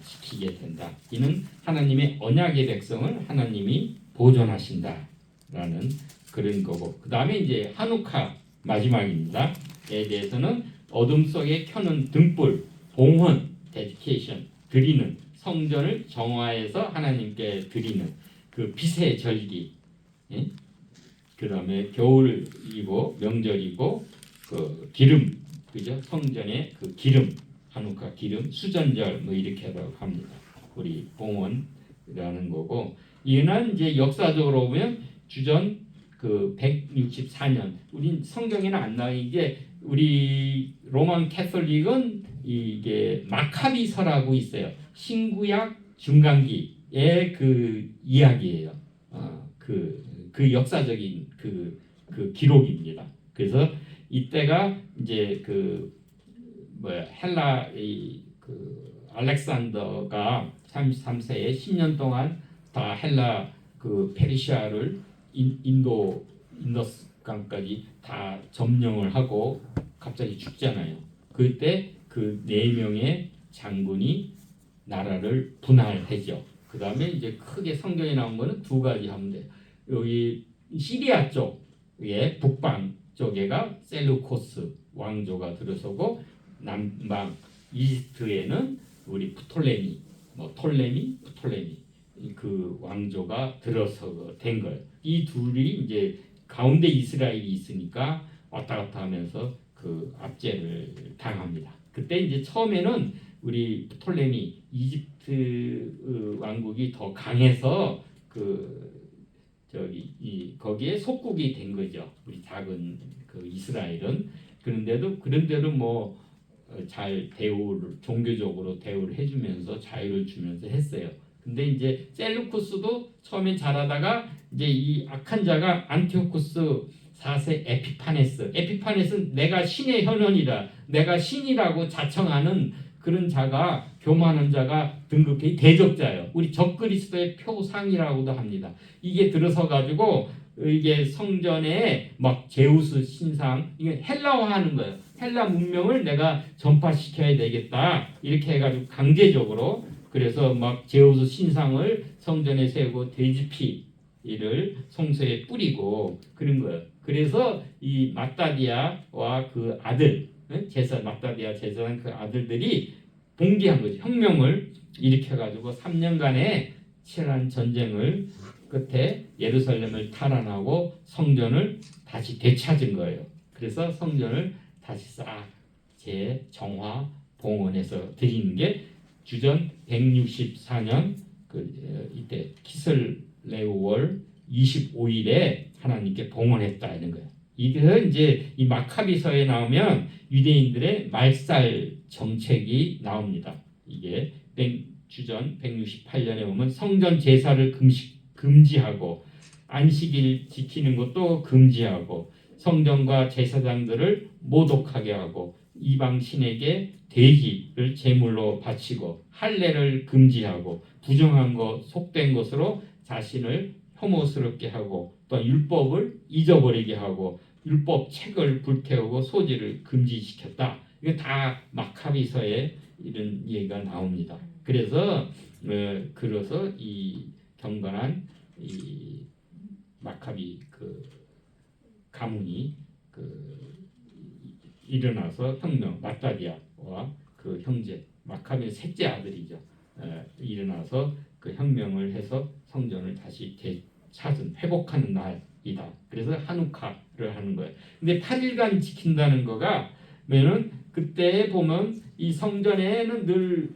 지키게 된다. 이는 하나님의 언약의 백성을 하나님이 보존하신다라는 그런 거고. 그 다음에 이제 한우카 마지막입니다. 에 대해서는 어둠 속에 켜는 등불, 봉헌, 데디케이션, 드리는 성전을 정화해서 하나님께 드리는 그 빛의 절기, 예? 그 다음에 겨울이고 명절이고 그 기름, 그죠? 성전의 그 기름, 한우카 기름, 수전절 뭐 이렇게라고 합니다. 우리 봉헌이라는 거고 이는 이제 역사적으로 보면 주전 그 164년 우린 성경에는 안 나와. 이게 우리 로만 캐톨릭은 이게 마카비서라고 있어요. 신구약 중간기의 그 이야기예요. 그 역사적인 그 기록입니다. 그래서 이때가 이제 헬라 그 알렉산더가 33세에 10년 동안 다 헬라 그 페르시아를 인더스강까지 다 점령을 하고 갑자기 죽잖아요. 그때 그 4명의 장군이 나라를 분할하죠. 그 다음에 이제 크게 성경에 나온 거는 2가지 하면 돼요. 여기 시리아 쪽에 북방 쪽에가 셀루코스 왕조가 들어서고 남방 이집트에는 우리 프톨레미, 톨레미 그 왕조가 들어서 된 거예요. 이 둘이 이제 가운데 이스라엘이 있으니까 왔다 갔다 하면서 그 압제를 당합니다. 그때 이제 처음에는 우리 프톨레미 이집트 왕국이 더 강해서 거기에 속국이 된 거죠. 우리 작은 그 이스라엘은. 그런데도 뭐 잘 종교적으로 대우를 해주면서 자유를 주면서 했어요. 근데 이제 셀루쿠스도 처음엔 잘하다가 이제 이 악한 자가 안티오쿠스 4세 에피파네스는 내가 신의 현원이다, 내가 신이라고 자청하는 그런 자가, 교만한 자가 등극해 대적자예요. 우리 적그리스도의 표상이라고도 합니다. 이게 들어서 가지고 이게 성전에 막 제우스 신상, 이게 헬라화하는 거예요. 헬라 문명을 내가 전파시켜야 되겠다 이렇게 해가지고 강제적으로, 그래서 막 제우스 신상을 성전에 세우고 돼지피를 성소에 뿌리고 그런 거예요. 그래서 이 마따디아와 그 아들, 마따디아 제사장 그 아들들이 봉기한 거죠. 혁명을 일으켜가지고 3년간의 치열한 전쟁을 끝에 예루살렘을 탈환하고 성전을 다시 되찾은 거예요. 그래서 성전을 다시 싹 재정화 봉헌해서 드리는 게 주전 164년 이때 키슬레오월 25일에 하나님께 봉헌했다 이런 거예요. 이게 이제 이 마카비서에 나오면 유대인들의 말살 정책이 나옵니다. 이게 주전 168년에 보면 성전 제사를 금지하고 안식일 지키는 것도 금지하고 성전과 제사장들을 모독하게 하고 이방 신에게 돼지를 제물로 바치고 할례를 금지하고 부정한 것, 속된 것으로 자신을 혐오스럽게 하고 또 율법을 잊어버리게 하고 율법 책을 불태우고 소지를 금지시켰다. 이거 다 마카비서에 이런 얘기가 나옵니다. 그래서 이 경건한 이 마카비 그 가문이 일어나서 혁명, 마따디아와 그 형제 마카비의 셋째 아들이죠. 일어나서 그 혁명을 해서 성전을 다시 되찾은 회복하는 날이다. 그래서 하누카를 하는 거예요. 근데 8일간 지킨다는 거가 뭐냐면 그때 보면 이 성전에는 늘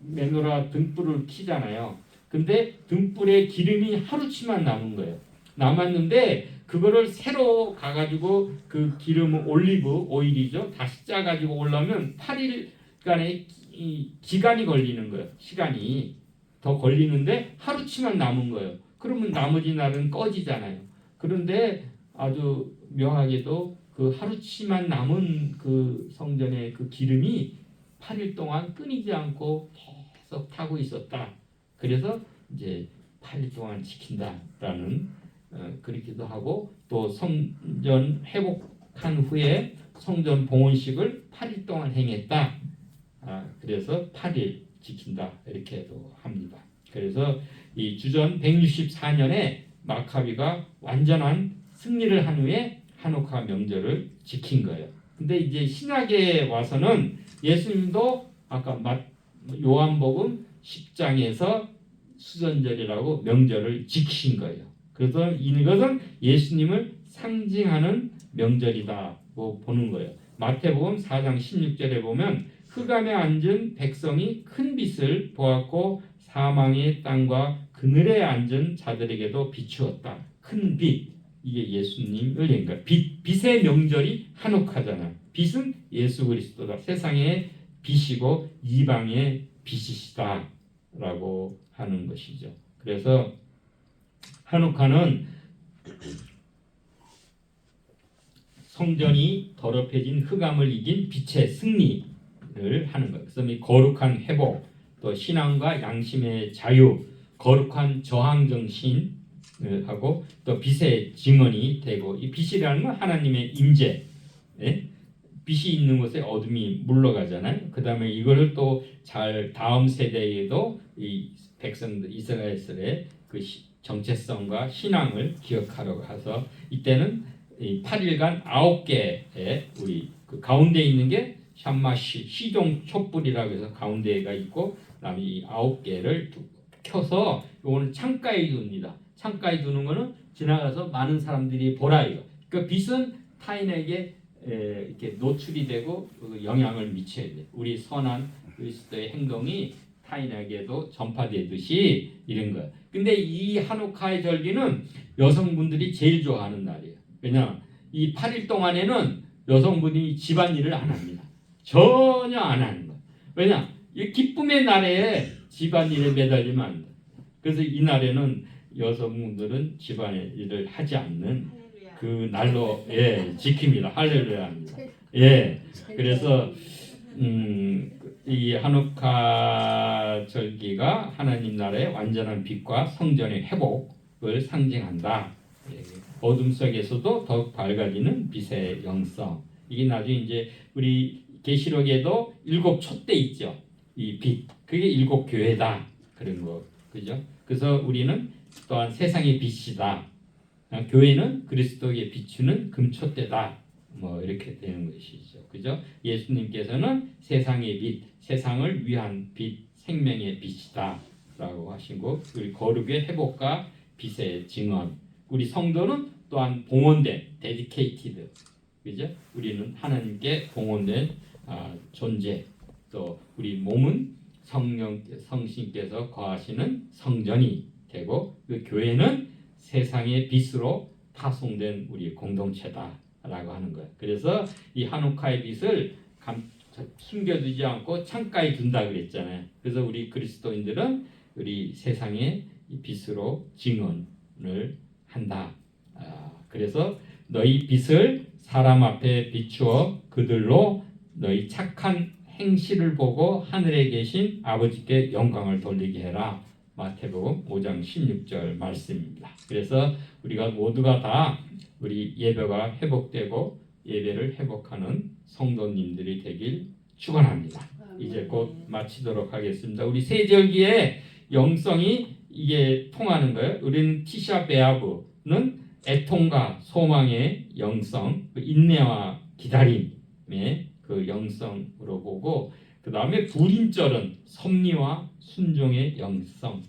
메노라 등불을 켜잖아요. 근데 등불에 기름이 하루치만 남은 거예요. 남았는데 그거를 새로 가가지고 그 기름은 올리브 오일이죠. 다시 짜가지고 올라오면 8일간의 기간이 걸리는 거예요. 시간이 더 걸리는데 하루치만 남은 거예요. 그러면 나머지 날은 꺼지잖아요. 그런데 아주 묘하게도 그 하루치만 남은 그 성전의 그 기름이 8일 동안 끊이지 않고 계속 타고 있었다. 그래서 이제 8일 동안 지킨다라는 그렇기도 하고 또 성전 회복한 후에 성전 봉헌식을 8일 동안 행했다. 그래서 8일 지킨다 이렇게도 합니다. 그래서 이 주전 164년에 마카비가 완전한 승리를 한 후에 하누카 명절을 지킨 거예요. 근데 이제 신약에 와서는 예수님도 아까 요한복음 10장에서 수전절이라고 명절을 지키신 거예요. 그래서 이것은 예수님을 상징하는 명절이다고 보는 거예요. 마태복음 4장 16절에 보면 흑암에 앉은 백성이 큰 빛을 보았고 사망의 땅과 그늘에 앉은 자들에게도 비추었다. 큰 빛, 이게 예수님을 얘기합니다. 빛의 명절이 한옥하잖아. 빛은 예수 그리스도다. 세상의 빛이고 이방의 빛이시다라고 하는 것이죠. 그래서 한옥하는 성전이 더럽혀진 흑암을 이긴 빛의 승리를 하는 거예요. 그래서 이 거룩한 회복, 또 신앙과 양심의 자유, 거룩한 저항 정신을 하고 또 빛의 증언이 되고 이 빛이라는 건 하나님의 임재. 예? 빛이 있는 곳에 어둠이 물러가잖아요. 그 다음에 이거를 또 잘 다음 세대에도 이 백성들 이스라엘의 그 정체성과 신앙을 기억하려고 해서 이때는 이 8일간 9개의 우리 그 가운데 있는 게 샴마시 시종 촛불이라고 해서 가운데가 있고 그다음에 이 9개를 켜서 요거는 창가에 둡니다. 창가에 두는 거는 지나가서 많은 사람들이 보라 이거. 그 빛은 타인에게 이렇게 노출이 되고 영향을 미쳐야 돼. 우리 선한 그리스도의 행동이 타인에게도 전파되듯이 이런 거야. 근데 이 하누카의 절기는 여성분들이 제일 좋아하는 날이에요. 왜냐? 이 8일 동안에는 여성분이 집안일을 안 합니다. 전혀 안 하는 거야. 왜냐? 이 기쁨의 날에 집안일에 매달리면 안 돼. 그래서 이 날에는 여성분들은 집안일을 하지 않는 그 날로 지킵니다. 할렐루야 합니다. 그래서 이 하누카 절기가 하나님 나라의 완전한 빛과 성전의 회복을 상징한다. 어둠 속에서도 더욱 밝아지는 빛의 영성. 이게 나중에 이제 우리 계시록에도 7 촛대 있죠. 이 빛. 그게 7 교회다. 그런 거. 그죠? 그래서 우리는 또한 세상의 빛이다. 교회는 그리스도에 비추는 금촛대다. 뭐 이렇게 되는 것이죠. 그죠? 예수님께서는 세상의 빛, 세상을 위한 빛, 생명의 빛이다. 라고 하시고 우리 거룩의 회복과 빛의 증언. 우리 성도는 또한 봉헌된, dedicated. 그죠? 우리는 하나님께 봉헌된 존재. 또 우리 몸은 성신께서 거하시는 성전이 되고 그 교회는 세상의 빛으로 파송된 우리 공동체다라고 하는 거예요. 그래서 이 하누카의 빛을 숨겨두지 않고 창가에 둔다 그랬잖아요. 그래서 우리 그리스도인들은 우리 세상의 빛으로 증언을 한다. 그래서 너희 빛을 사람 앞에 비추어 그들로 너희 착한 행실을 보고 하늘에 계신 아버지께 영광을 돌리게 해라. 마태복음 5장 16절 말씀입니다. 그래서 우리가 모두가 다 우리 예배가 회복되고 예배를 회복하는 성도님들이 되길 축원합니다. 이제 곧 마치도록 하겠습니다. 우리 세절기의 영성이 이게 통하는 거예요. 우리는 티샤 베아브는 애통과 소망의 영성, 인내와 기다림의 그 영성으로 보고 그 다음에 불임절은 섭리와 순종의 영성,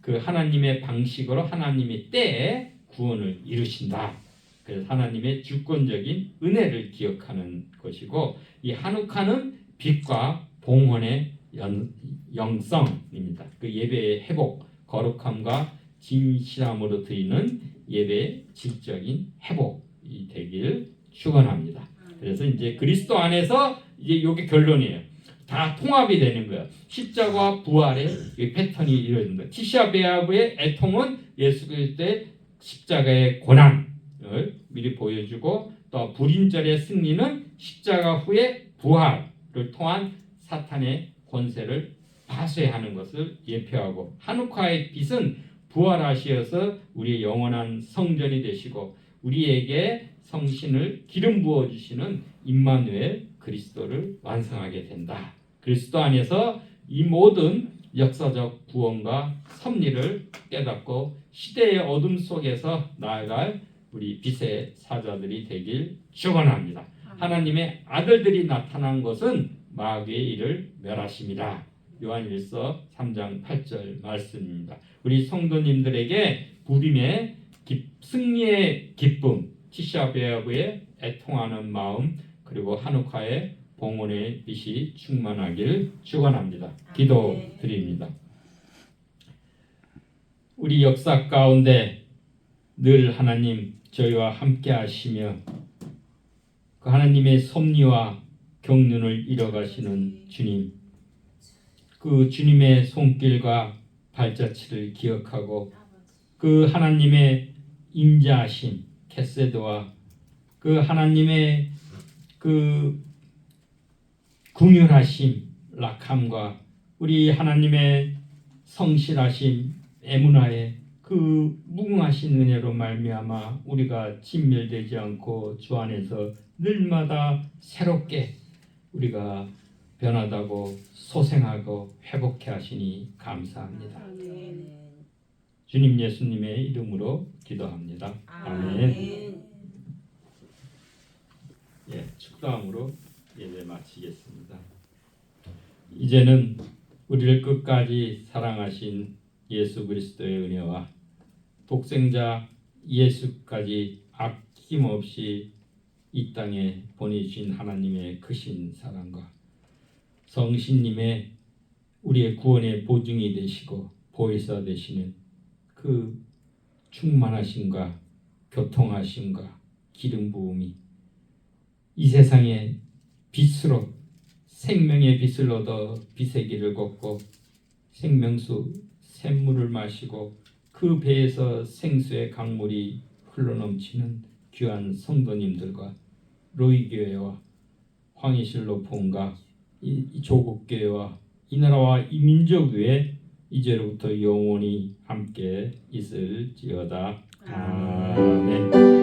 그 하나님의 방식으로 하나님의 때에 구원을 이루신다. 그래서 하나님의 주권적인 은혜를 기억하는 것이고 이 하누카는 빛과 봉헌의 영성입니다. 그 예배의 회복, 거룩함과 진실함으로 드리는 예배의 질적인 회복이 되길 축원합니다. 그래서 이제 그리스도 안에서 이제 이게 결론이에요. 다 통합이 되는 거예요. 십자가 부활의 패턴이 이루어진다. 티샤 베아브의 애통은 예수 그리스도의 십자가의 고난을 미리 보여주고 또 불임절의 승리는 십자가 후의 부활을 통한 사탄의 권세를 파쇄하는 것을 예표하고 하누카의 빛은 부활하시어서 우리의 영원한 성전이 되시고 우리에게 성신을 기름 부어 주시는 임마누엘 그리스도를 완성하게 된다. 그리스도 안에서 이 모든 역사적 구원과 섭리를 깨닫고 시대의 어둠 속에서 나아갈 우리 빛의 사자들이 되길 축원합니다. 하나님의 아들들이 나타난 것은 마귀의 일을 멸하심이라. 요한일서 3장 8절 말씀입니다. 우리 성도님들에게 부림의 승리의 기쁨, 티샤 베아브의 애통하는 마음 그리고 하누카의 봉헌의 빛이 충만하길 축원합니다. 기도드립니다. 우리 역사 가운데 늘 하나님 저희와 함께 하시며 그 하나님의 섭리와 경륜을 이뤄가시는 주님, 그 주님의 손길과 발자취를 기억하고 그 하나님의 임재하심 캐세드와 그 하나님의 그 긍휼하심 락함과 우리 하나님의 성실하심, 애문하에 그 무궁하신 은혜로 말미암아 우리가 진멸되지 않고 주 안에서 늘마다 새롭게 우리가 변하다고 소생하고 회복해 하시니 감사합니다. 주님 예수님의 이름으로 기도합니다. 아멘. 예, 축도함으로 예배 마치겠습니다. 이제는 우리를 끝까지 사랑하신 예수 그리스도의 은혜와 독생자 예수까지 아낌없이 이 땅에 보내주신 하나님의 크신 사랑과 성신님의 우리의 구원의 보증이 되시고 보혜사 되시는 그 충만하심과 교통하심과 기름 부음이 이 세상에 빛으로 생명의 빛을 얻어 빛의 길을 걷고 생명수 샘물을 마시고 그 배에서 생수의 강물이 흘러넘치는 귀한 성도님들과 로이교회와 황희실로 폰가 이 조국교회와 이 나라와 이 민족 위에 이제로부터 영원히 함께 있을지어다. 아멘.